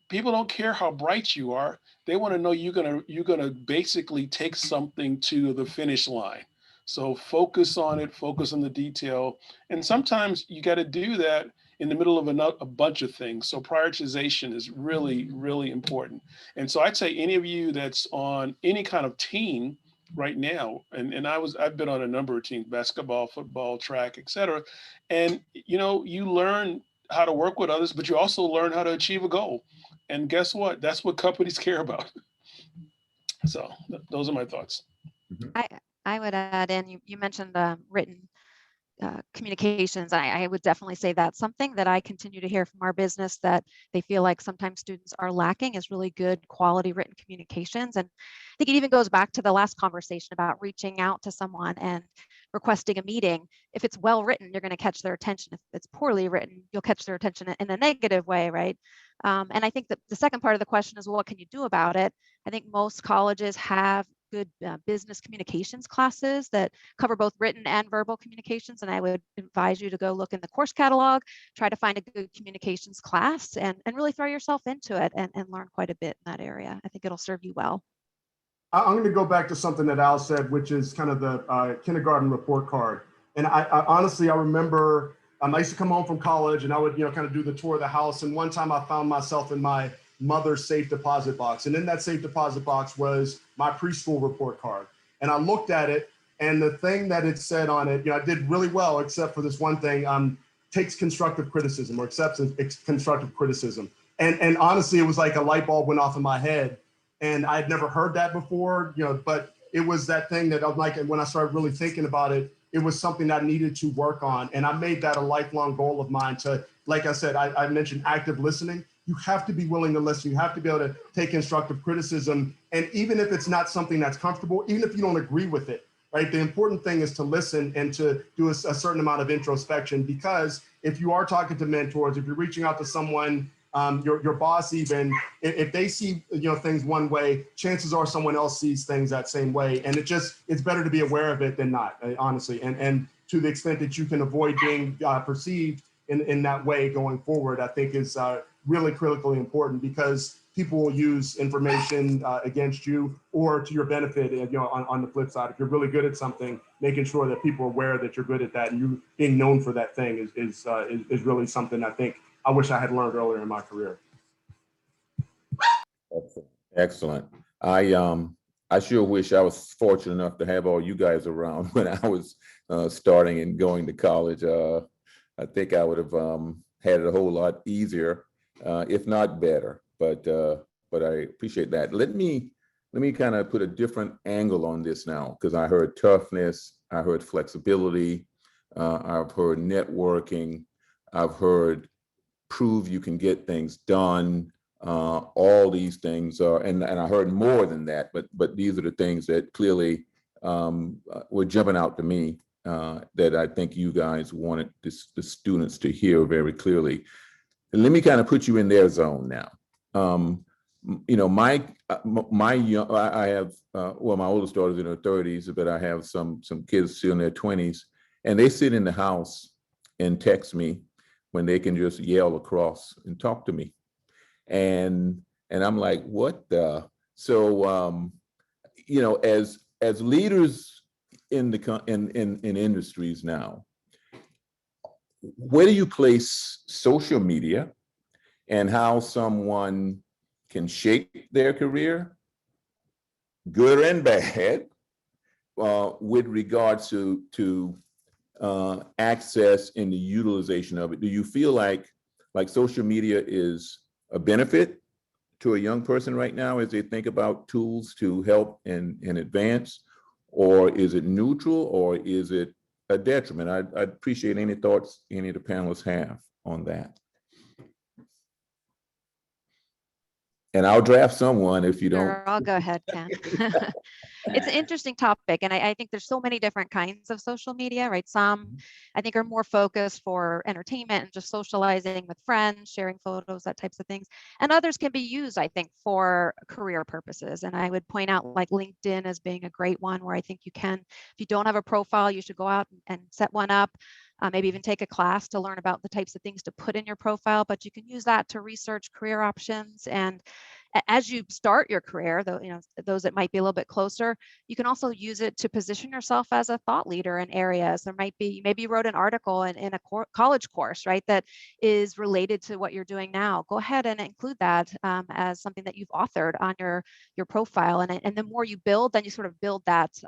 [SPEAKER 4] people don't care how bright you are. They want to know you're gonna basically take something to the finish line. So focus on it, focus on the detail. And sometimes you got to do that in the middle of a bunch of things. So prioritization is really, really important. And so I'd say any of you that's on any kind of team right now, and I've been on a number of teams, basketball, football, track, et cetera. And, you learn how to work with others, but you also learn how to achieve a goal. And guess what? That's what companies care about. So those are my thoughts.
[SPEAKER 3] I would add in, you mentioned written communications. I would definitely say that's something that I continue to hear from our business that they feel like sometimes students are lacking is really good quality written communications. And I think it even goes back to the last conversation about reaching out to someone and requesting a meeting. If it's well written, you're going to catch their attention. If it's poorly written, you'll catch their attention in a negative way, right? And I think that the second part of the question is, well, what can you do about it? I think most colleges have good business communications classes that cover both written and verbal communications. And I would advise you to go look in the course catalog, try to find a good communications class and really throw yourself into it and learn quite a bit in that area. I think it'll serve you well.
[SPEAKER 5] I'm going to go back to something that Al said, which is kind of the kindergarten report card. And I honestly, I remember I used to come home from college and I would, kind of do the tour of the house. And one time I found myself in my mother's safe deposit box. And in that safe deposit box was my preschool report card. And I looked at it, and the thing that it said on it, I did really well, except for this one thing, takes constructive criticism or accepts constructive criticism. And honestly, it was like a light bulb went off in my head. And I'd never heard that before, but it was that thing that I'm like, and when I started really thinking about it, it was something that I needed to work on. And I made that a lifelong goal of mine to, like I said, I mentioned active listening. You have to be willing to listen. You have to be able to take constructive criticism. And even if it's not something that's comfortable, even if you don't agree with it, right? The important thing is to listen and to do a certain amount of introspection, because if you are talking to mentors, if you're reaching out to someone, your boss, even if they see things one way, chances are someone else sees things that same way. And it's better to be aware of it than not, honestly. And to the extent that you can avoid being perceived in that way going forward, I think is really critically important, because people will use information against you or to your benefit. On the flip side, if you're really good at something, making sure that people are aware that you're good at that and you being known for that thing is really something I think I wish I had learned earlier in my career.
[SPEAKER 2] Excellent. I sure wish I was fortunate enough to have all you guys around when I was starting and going to college. I think I would have had it a whole lot easier, if not better. But I appreciate that. Let me let me kind of put a different angle on this now, because I heard toughness, I heard flexibility, I've heard networking, I've heard prove you can get things done. All these things are, and I heard more than that, but these are the things that clearly were jumping out to me that I think you guys wanted the students to hear very clearly. And let me kind of put you in their zone now. You know, I have, well, my oldest daughter's in her 30s, but I have some kids still in their 20s, and they sit in the house and text me when they can just yell across and talk to me. And I'm like, what the? So, you know, as leaders in industries now, where do you place social media and how someone can shape their career, good and bad, with regards to access and the utilization of it? Do you feel like social media is a benefit to a young person right now as they think about tools to help and advance, or is it neutral, or is it a detriment? I'd appreciate any thoughts any of the panelists have on that. And I'll draft someone if you don't.
[SPEAKER 3] Sure, I'll go ahead, Ken. It's an interesting topic, and I think there's so many different kinds of social media, right? Some I think are more focused for entertainment and just socializing with friends, sharing photos, that types of things. And others can be used, I think, for career purposes. And I would point out like LinkedIn as being a great one where I think you can, if you don't have a profile, you should go out and set one up. Maybe even take a class to learn about the types of things to put in your profile, but you can use that to research career options. And as you start your career, though, you know, those that might be a little bit closer, you can also use it to position yourself as a thought leader in areas. There might be, maybe you wrote an article in a college course, right, that is related to what you're doing now. Go ahead and include that as something that you've authored on your profile. And the more you build, then you sort of build that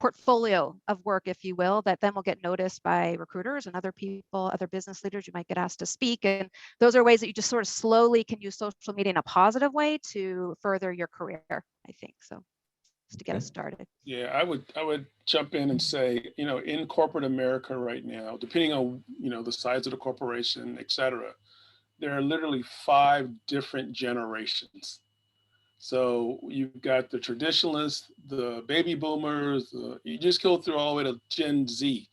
[SPEAKER 3] portfolio of work, if you will, that then will get noticed by recruiters and other people, other business leaders. You might get asked to speak. And those are ways that you just sort of slowly can use social media in a positive way to further your career, I think. So just to get us started.
[SPEAKER 4] Yeah, I would jump in and say, you know, in corporate America right now, depending on, you know, the size of the corporation, et cetera, there are literally 5 different generations. So you've got the traditionalists, the baby boomers, you just go through all the way to Gen Z.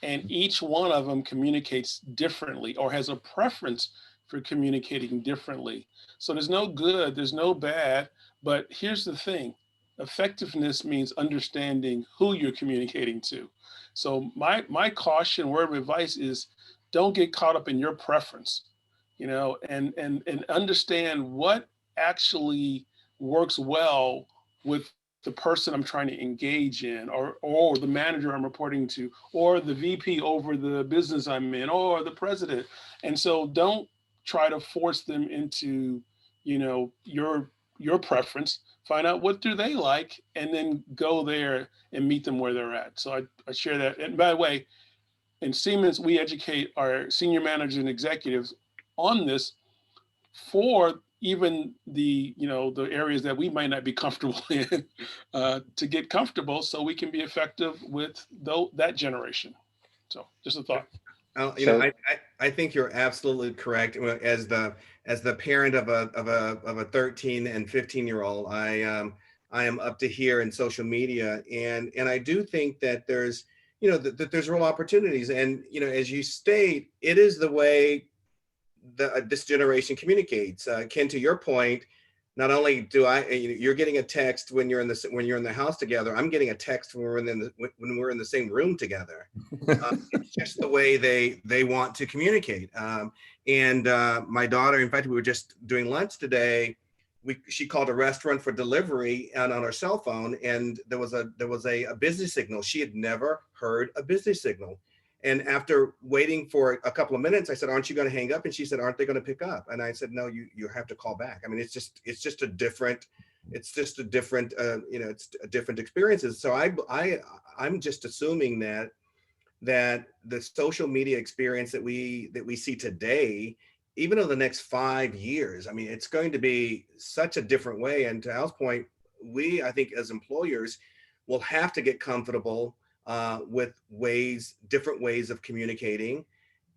[SPEAKER 4] And each one of them communicates differently or has a preference for communicating differently. So there's no good, there's no bad, but here's the thing. Effectiveness means understanding who you're communicating to. So my caution, word of advice is don't get caught up in your preference, you know, and understand what actually works well with the person I'm trying to engage in, or the manager I'm reporting to, or the VP over the business I'm in, or the president. And so don't try to force them into, you know, your preference. Find out what do they like, and then go there and meet them where they're at. So I share that. And by the way, in Siemens, we educate our senior managers and executives on this for even the, you know, the areas that we might not be comfortable in, to get comfortable so we can be effective with that generation. So just a thought.
[SPEAKER 6] You know, I think you're absolutely correct. As the parent of a 13 and 15-year-old, I am up to here in social media, and I do think that there's, you know, that there's real opportunities. And, you know, as you state, it is the way this generation communicates. Ken, to your point, not only do you're getting a text when you're in the house together. I'm getting a text when we're in the same room together. It's just the way they want to communicate. And my daughter, in fact, we were just doing lunch today. She called a restaurant for delivery and on her cell phone, and there was a business signal. She had never heard a business signal. And after waiting for a couple of minutes, I said, "Aren't you going to hang up?" And she said, "Aren't they going to pick up?" And I said, "No, you have to call back." I mean, it's just a different you know, it's a different experiences. So I'm just assuming that the social media experience that we see today, even over the next 5 years, I mean, it's going to be such a different way. And to Al's point, we, I think, as employers, will have to get comfortable with different ways of communicating.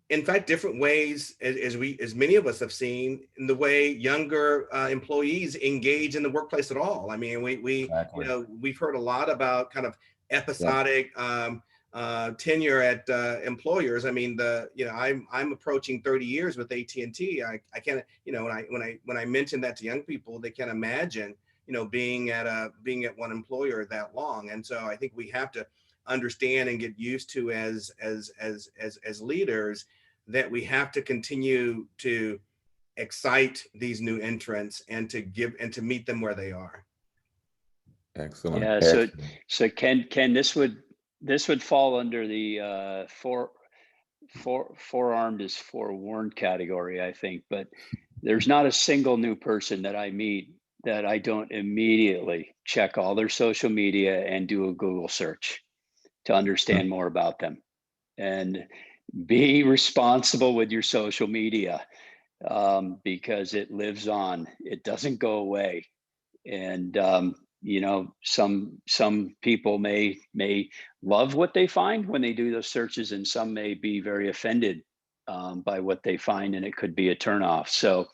[SPEAKER 6] In fact, different ways, as many of us have seen, in the way younger employees engage in the workplace at all. I mean,
[SPEAKER 2] Exactly.
[SPEAKER 6] we've heard a lot about kind of episodic tenure at employers. I mean, I'm approaching 30 years with AT&T. I can't, when I mention that to young people, they can't imagine, being at one employer that long. And so I think we have to understand and get used to as leaders that we have to continue to excite these new entrants and to meet them where they are.
[SPEAKER 2] Excellent.
[SPEAKER 7] Yeah.
[SPEAKER 2] Excellent.
[SPEAKER 7] So Ken, this would fall under the forearmed is forewarned category, I think. But there's not a single new person that I meet that I don't immediately check all their social media and do a Google search to understand more about them. And be responsible with your social media, because it lives on. It doesn't go away. And some people may love what they find when they do those searches, and some may be very offended by what they find, and it could be a turnoff. So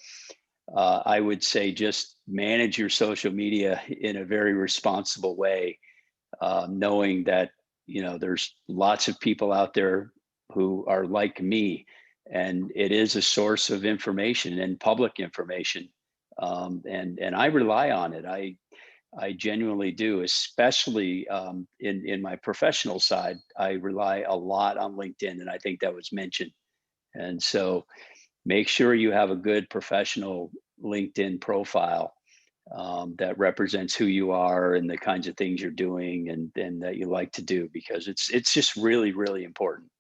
[SPEAKER 7] I would say just manage your social media in a very responsible way, knowing that there's lots of people out there who are like me, and it is a source of information and public information, and I rely on it. I genuinely do, especially in my professional side. I rely a lot on LinkedIn, and I think that was mentioned. And so make sure you have a good professional LinkedIn profile that represents who you are and the kinds of things you're doing and that you like to do, because it's just really, really important.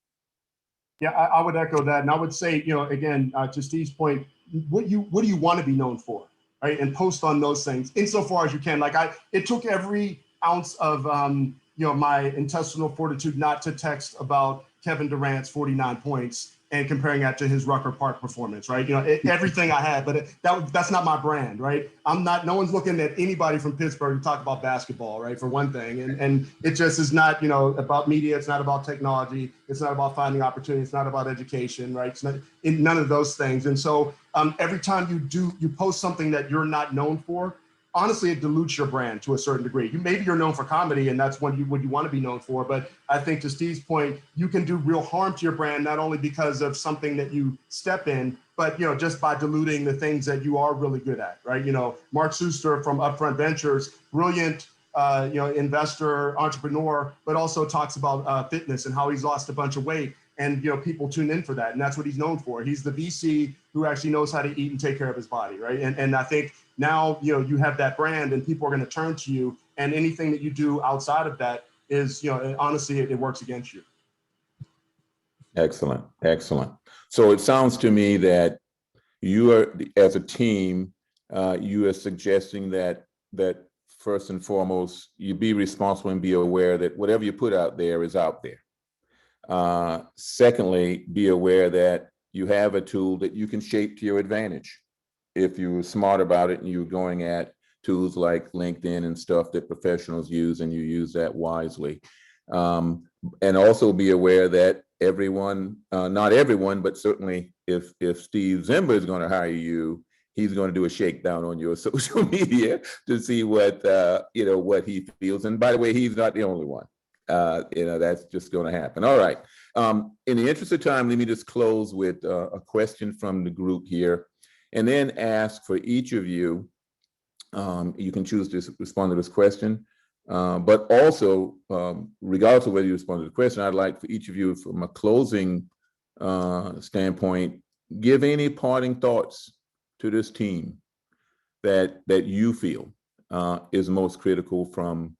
[SPEAKER 5] Yeah, I would echo that. And I would say, again, to Steve's point, what do you want to be known for? Right, and post on those things insofar as you can. It took every ounce of my intestinal fortitude not to text about Kevin Durant's 49 points and comparing that to his Rucker Park performance, right? Everything I had, but that's not my brand, right? No one's looking at anybody from Pittsburgh to talk about basketball, right? For one thing, and it just is not, about media. It's not about technology. It's not about finding opportunity. It's not about education, right? It's not none of those things. And so every time you post something that you're not known for, honestly, it dilutes your brand to a certain degree. Maybe you're known for comedy, and that's what you want to be known for. But I think to Steve's point, you can do real harm to your brand, not only because of something that you step in, but just by diluting the things that you are really good at, right? Mark Suster from Upfront Ventures, brilliant, investor, entrepreneur, but also talks about fitness and how he's lost a bunch of weight. And people tune in for that, and that's what he's known for. He's the VC who actually knows how to eat and take care of his body, right? And I think now you have that brand, and people are going to turn to you. And anything that you do outside of that is, honestly, it works against you.
[SPEAKER 2] Excellent, excellent. So it sounds to me that you are, as a team, you are suggesting that first and foremost, you be responsible and be aware that whatever you put out there is out there. Secondly, be aware that you have a tool that you can shape to your advantage. If you're smart about it and you're going at tools like LinkedIn and stuff that professionals use, and you use that wisely. And also be aware that everyone, not everyone, but certainly if Steve Zimba is going to hire you, he's going to do a shakedown on your social media to see what he feels. And by the way, he's not the only one. That's just going to happen. All right. In the interest of time, let me just close with a question from the group here, and then ask for each of you. You can choose to respond to this question, but also, regardless of whether you respond to the question, I'd like for each of you, from a closing standpoint, give any parting thoughts to this team that you feel is most critical from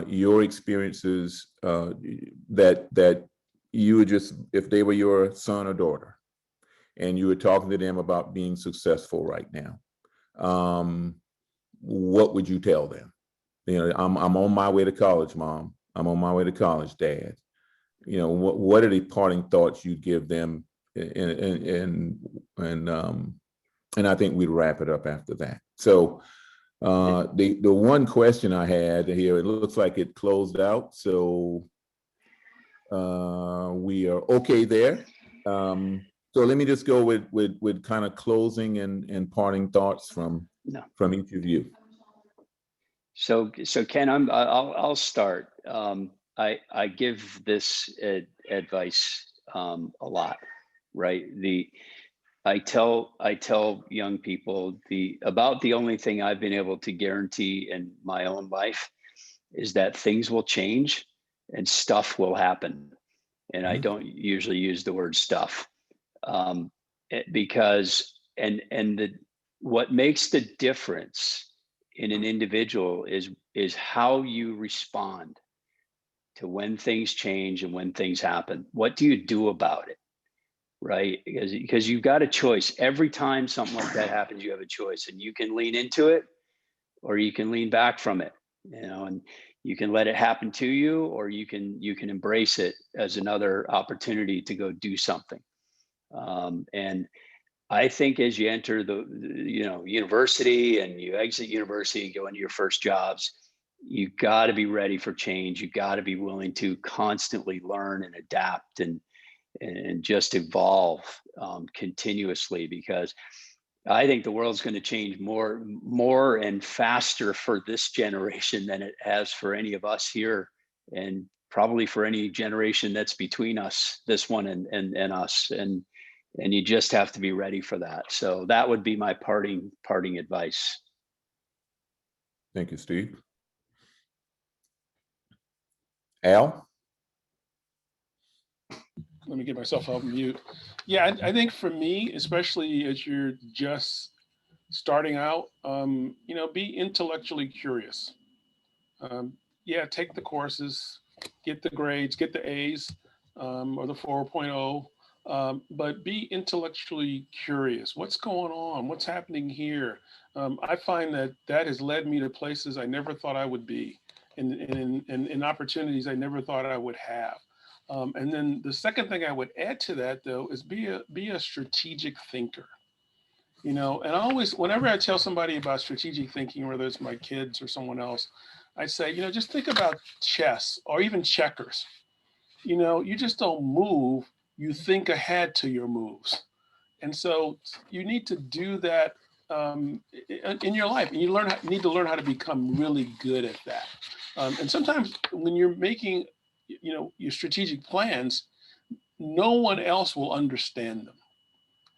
[SPEAKER 2] your experiences, that you would just, if they were your son or daughter and you were talking to them about being successful right now, what would you tell them? I'm on my way to college, Mom. I'm on my way to college, Dad. What are the parting thoughts you'd give them? And I think we'd wrap it up after that. So The one question I had here, it looks like it closed out, so we are okay there. So let me just go with kind of closing and parting thoughts from
[SPEAKER 7] No.
[SPEAKER 2] each of you.
[SPEAKER 7] So Ken, I'll start. I give this advice a lot, right? I tell young people about the only thing I've been able to guarantee in my own life is that things will change and stuff will happen. And I don't usually use the word stuff because what makes the difference in an individual is how you respond to when things change and when things happen. What do you do about it? Right? Because you've got a choice. Every time something like that happens, you have a choice, and you can lean into it or you can lean back from it, and you can let it happen to you, or you can embrace it as another opportunity to go do something. And I think as you enter the university and you exit university and go into your first jobs, you got to be ready for change. You got to be willing to constantly learn and adapt and just evolve continuously, because I think the world's going to change more and faster for this generation than it has for any of us here, and probably for any generation that's between us, this one and us. And you just have to be ready for that. So that would be my parting advice.
[SPEAKER 2] Thank you, Steve. Al?
[SPEAKER 4] Let me get myself off mute. Yeah, I think for me, especially as you're just starting out, be intellectually curious. Yeah, take the courses, get the grades, get the A's or the 4.0, but be intellectually curious. What's going on? What's happening here? I find that has led me to places I never thought I would be, and opportunities I never thought I would have. And then the second thing I would add to that, though, is be a strategic thinker. And whenever I tell somebody about strategic thinking, whether it's my kids or someone else, I say, just think about chess or even checkers. You just don't move, you think ahead to your moves. And so you need to do that in your life, and you need to learn how to become really good at that. And sometimes when you're making your strategic plans, no one else will understand them.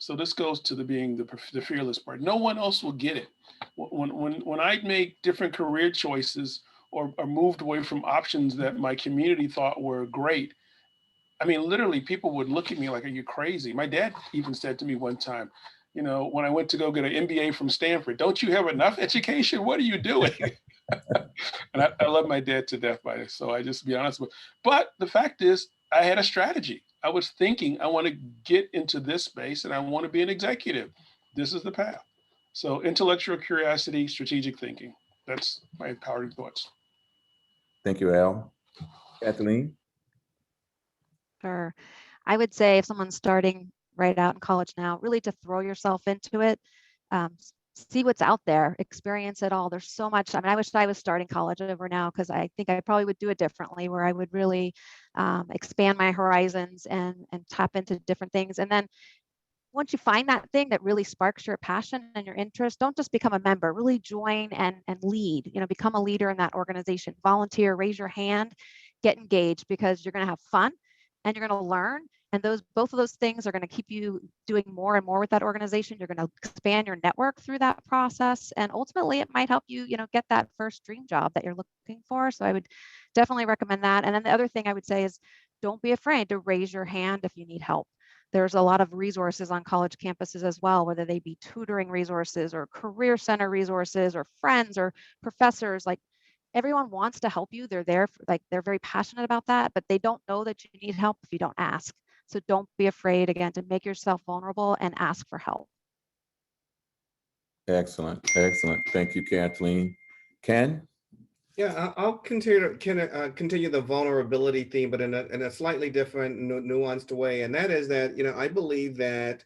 [SPEAKER 4] So this goes to the fearless part. No one else will get it. When I make different career choices or moved away from options that my community thought were great, I mean, literally people would look at me like, are you crazy? My dad even said to me one time, when I went to go get an MBA from Stanford, don't you have enough education? What are you doing? And I love my dad to death by this, so I just be honest with. But the fact is, I had a strategy. I was thinking, I want to get into this space and I want to be an executive. This is the path. So intellectual curiosity, strategic thinking. That's my empowering thoughts.
[SPEAKER 2] Thank you, Al. Kathleen?
[SPEAKER 3] Sure. I would say if someone's starting right out in college now, really to throw yourself into it, see what's out there, experience it all. There's so much. I mean, I wish I was starting college over now, because I think I probably would do it differently, where I would really expand my horizons and tap into different things. And then once you find that thing that really sparks your passion and your interest, don't just become a member, really join and lead, become a leader in that organization, volunteer, raise your hand, get engaged, because you're going to have fun and you're going to learn. And both of those things are going to keep you doing more and more with that organization. You're going to expand your network through that process. And ultimately it might help you, get that first dream job that you're looking for. So I would definitely recommend that. And then the other thing I would say is, don't be afraid to raise your hand if you need help. There's a lot of resources on college campuses as well, whether they be tutoring resources or career center resources or friends or professors. Like, everyone wants to help you. They're there, they're very passionate about that, but they don't know that you need help if you don't ask. So don't be afraid, again, to make yourself vulnerable and ask for help.
[SPEAKER 2] Excellent, excellent. Thank you, Kathleen. Ken?
[SPEAKER 6] Yeah, I'll continue the vulnerability theme, but in a slightly different, nuanced way. And that is that, I believe that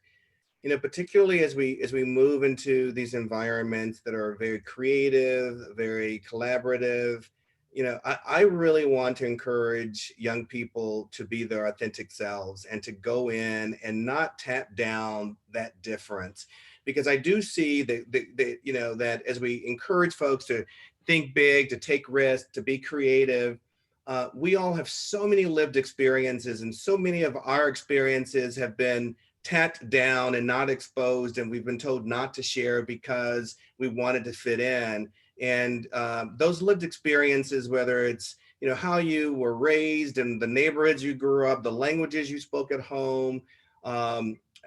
[SPEAKER 6] you know, particularly as we move into these environments that are very creative, very collaborative, you know, I really want to encourage young people to be their authentic selves and to go in and not tap down that difference. Because I do see that, you know, that as we encourage folks to think big, to take risks, to be creative, we all have so many lived experiences, and so many of our experiences have been tapped down and not exposed, and we've been told not to share because we wanted to fit in. And those lived experiences, whether it's, you know, how you were raised and the neighborhoods you grew up, the languages you spoke at home,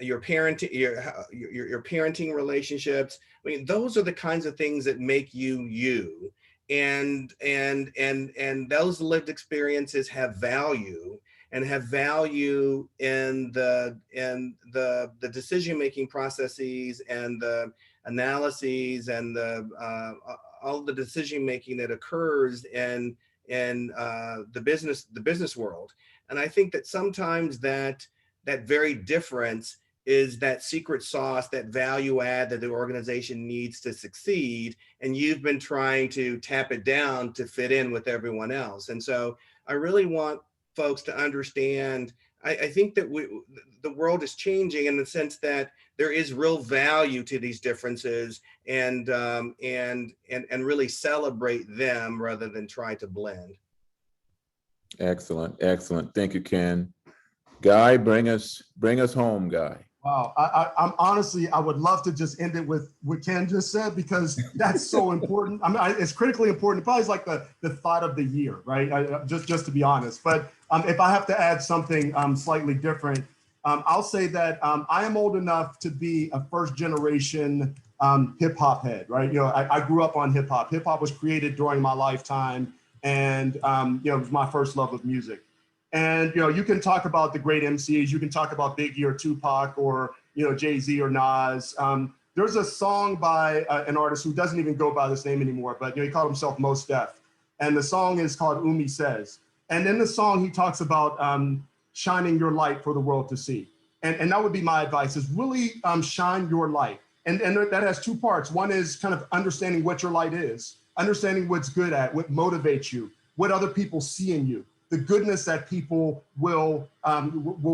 [SPEAKER 6] your parenting, your parenting relationships. I mean, those are the kinds of things that make you you. And those lived experiences have value, and have value in the decision-making processes and the analyses and the all the decision-making that occurs in the business world. And I think that sometimes that very difference is that secret sauce, that value add that the organization needs to succeed. And you've been trying to tap it down to fit in with everyone else. And so I really want folks to understand, I think that the world is changing in the sense that there is real value to these differences, and really celebrate them rather than try to blend.
[SPEAKER 2] Excellent, excellent. Thank you, Ken. Guy, bring us home, Guy.
[SPEAKER 5] Wow, I'm honestly, I would love to just end it with what Ken just said, because that's so important. I mean, it's critically important. It probably is like the thought of the year, right? Just to be honest. But if I have to add something slightly different, I'll say that I am old enough to be a first generation hip hop head, right? You know, I grew up on hip hop. Hip hop was created during my lifetime, and you know, it was my first love of music. And, you know, you can talk about the great MCs, you can talk about Biggie or Tupac or, you know, Jay-Z or Nas. There's a song by an artist who doesn't even go by this name anymore, but, you know, he called himself Mos Def. And the song is called Umi Says. And in the song, he talks about shining your light for the world to see. And that would be my advice, is really shine your light. And that has two parts. One is kind of understanding what your light is, understanding what's good at, what motivates you, what other people see in you, the goodness that people will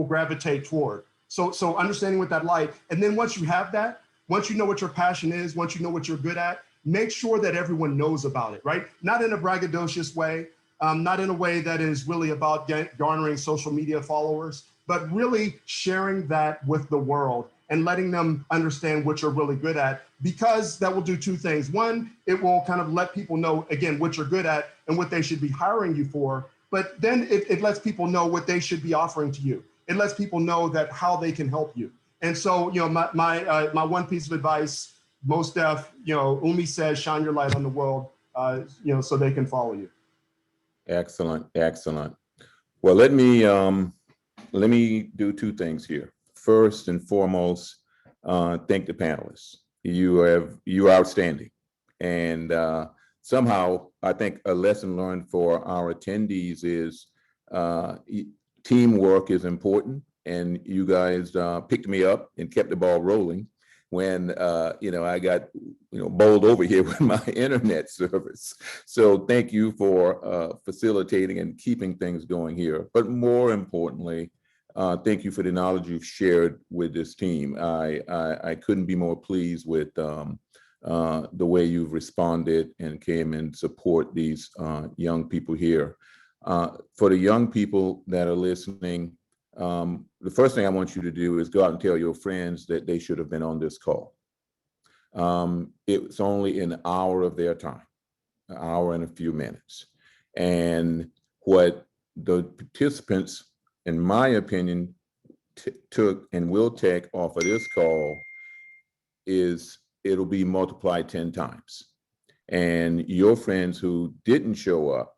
[SPEAKER 5] gravitate toward. So understanding what that light, and then once you have that, once you know what your passion is, once you know what you're good at, make sure that everyone knows about it, right? Not in a braggadocious way, not in a way that is really about garnering social media followers, but really sharing that with the world and letting them understand what you're really good at, because that will do two things. One, it will kind of let people know, again, what you're good at and what they should be hiring you for. But then it lets people know what they should be offering to you. It lets people know that how they can help you. And so, you know, my one piece of advice, Mos Def, you know, Umi Says, shine your light on the world, you know, so they can follow you.
[SPEAKER 2] Excellent, excellent. Well, let me do two things here. First and foremost, thank the panelists. You are outstanding, and somehow I think a lesson learned for our attendees is teamwork is important, and you guys picked me up and kept the ball rolling when you know, I got, you know, bowled over here with my internet service. So thank you for facilitating and keeping things going here. But more importantly, thank you for the knowledge you've shared with this team. I couldn't be more pleased with the way you've responded and came and support these young people here. For the young people that are listening, the first thing I want you to do is go out and tell your friends that they should have been on this call. It's only an hour of their time, an hour and a few minutes. And what the participants, in my opinion, took and will take off of this call is it'll be multiplied 10 times. And your friends who didn't show up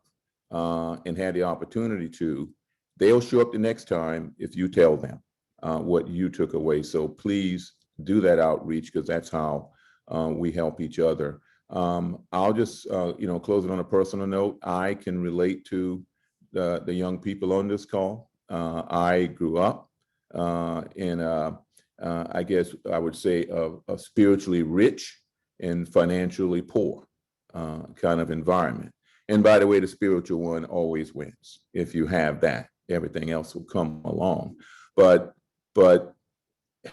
[SPEAKER 2] and had the opportunity to, they'll show up the next time if you tell them what you took away. So please do that outreach, because that's how we help each other. I'll just you know, close it on a personal note. I can relate to the young people on this call. I grew up in a I guess I would say, a spiritually rich and financially poor kind of environment. And by the way, the spiritual one always wins. If you have that, everything else will come along. But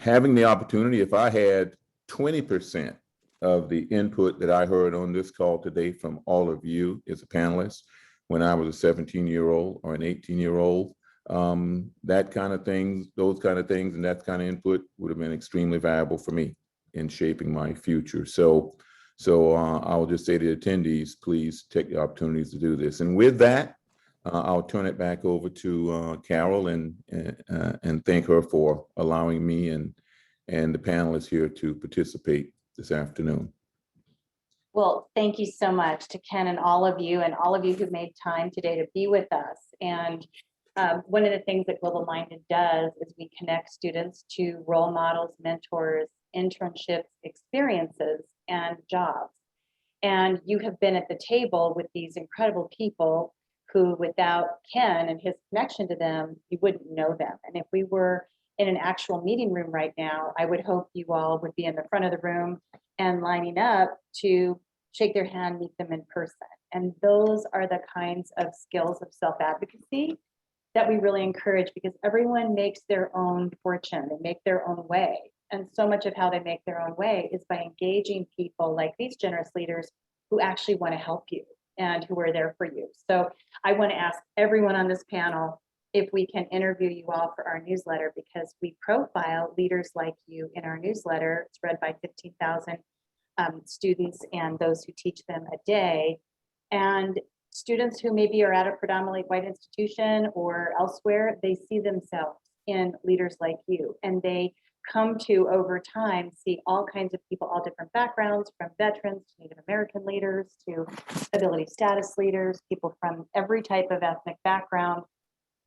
[SPEAKER 2] having the opportunity, if I had 20% of the input that I heard on this call today from all of you as a panelist, when I was a 17-year-old or an 18-year-old, that kind of things, those kind of things, and that kind of input would have been extremely valuable for me in shaping my future. So I'll just say to the attendees, please take the opportunities to do this. And with that, I'll turn it back over to Carol and thank her for allowing me and the panelists here to participate this afternoon.
[SPEAKER 1] Well, thank you so much to Ken and all of you who made time today to be with us. And one of the things that Global Minded does is we connect students to role models, mentors, internships, experiences, and jobs. And you have been at the table with these incredible people who, without Ken and his connection to them, you wouldn't know them. And if we were in an actual meeting room right now, I would hope you all would be in the front of the room and lining up to shake their hand, meet them in person. And those are the kinds of skills of self-advocacy that we really encourage, because everyone makes their own fortune, they make their own way. And so much of how they make their own way is by engaging people like these generous leaders who actually want to help you and who are there for you. So I want to ask everyone on this panel if we can interview you all for our newsletter, because we profile leaders like you in our newsletter. It's read by 15,000 students and those who teach them a day. And students who maybe are at a predominantly white institution or elsewhere, they see themselves in leaders like you, and they come to, over time, see all kinds of people, all different backgrounds, from veterans to Native American leaders to ability status leaders, people from every type of ethnic background,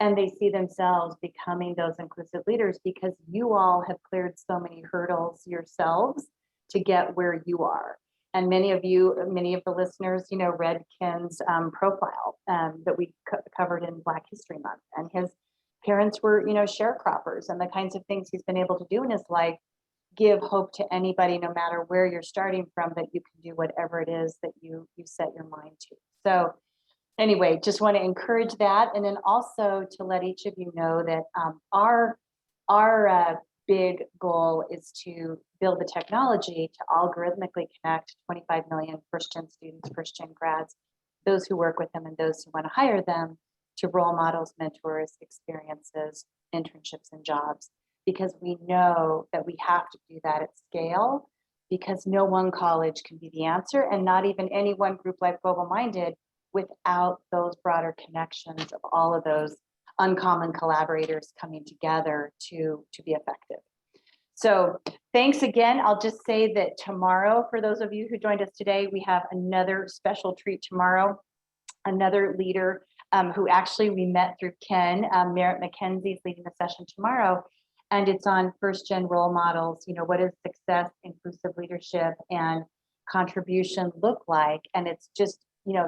[SPEAKER 1] and they see themselves becoming those inclusive leaders because you all have cleared so many hurdles yourselves to get where you are. And many of the listeners, read Ken's profile that we covered in Black History Month, and his parents were, sharecroppers, and the kinds of things he's been able to do in his life give hope to anybody, no matter where you're starting from, that you can do whatever it is that you set your mind to. So anyway, just want to encourage that. And then also to let each of you know that our big goal is to build the technology to algorithmically connect 25 million first-gen students, first-gen grads, those who work with them and those who want to hire them, to role models, mentors, experiences, internships, and jobs, because we know that we have to do that at scale, because no one college can be the answer, and not even any one group like Global Minded without those broader connections of all of those uncommon collaborators coming together to be effective. So thanks again. I'll just say that tomorrow, for those of you who joined us today, we have another special treat tomorrow, another leader who actually we met through Ken. Merritt McKenzie's leading the session tomorrow, and it's on first-gen role models. What does success, inclusive leadership, and contribution look like? And it's just,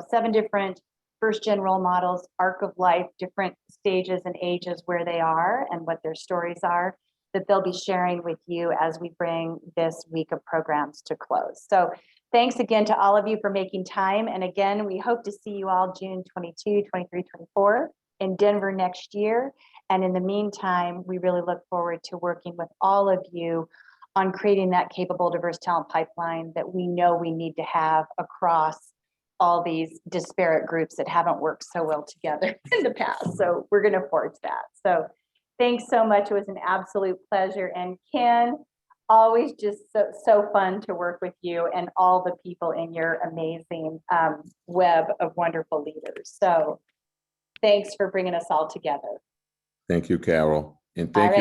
[SPEAKER 1] 7 different first-gen role models, arc of life, different stages and ages where they are and what their stories are, that they'll be sharing with you as we bring this week of programs to close. So thanks again to all of you for making time. And again, we hope to see you all June 22, 23, 24 in Denver next year. And in the meantime, we really look forward to working with all of you on creating that capable, diverse talent pipeline that we know we need to have across all these disparate groups that haven't worked so well together in the past. So we're going to forge that. So thanks so much. It was an absolute pleasure. And Ken, always just so fun to work with you and all the people in your amazing web of wonderful leaders. So thanks for bringing us all together.
[SPEAKER 2] Thank you, Carol. And thank you.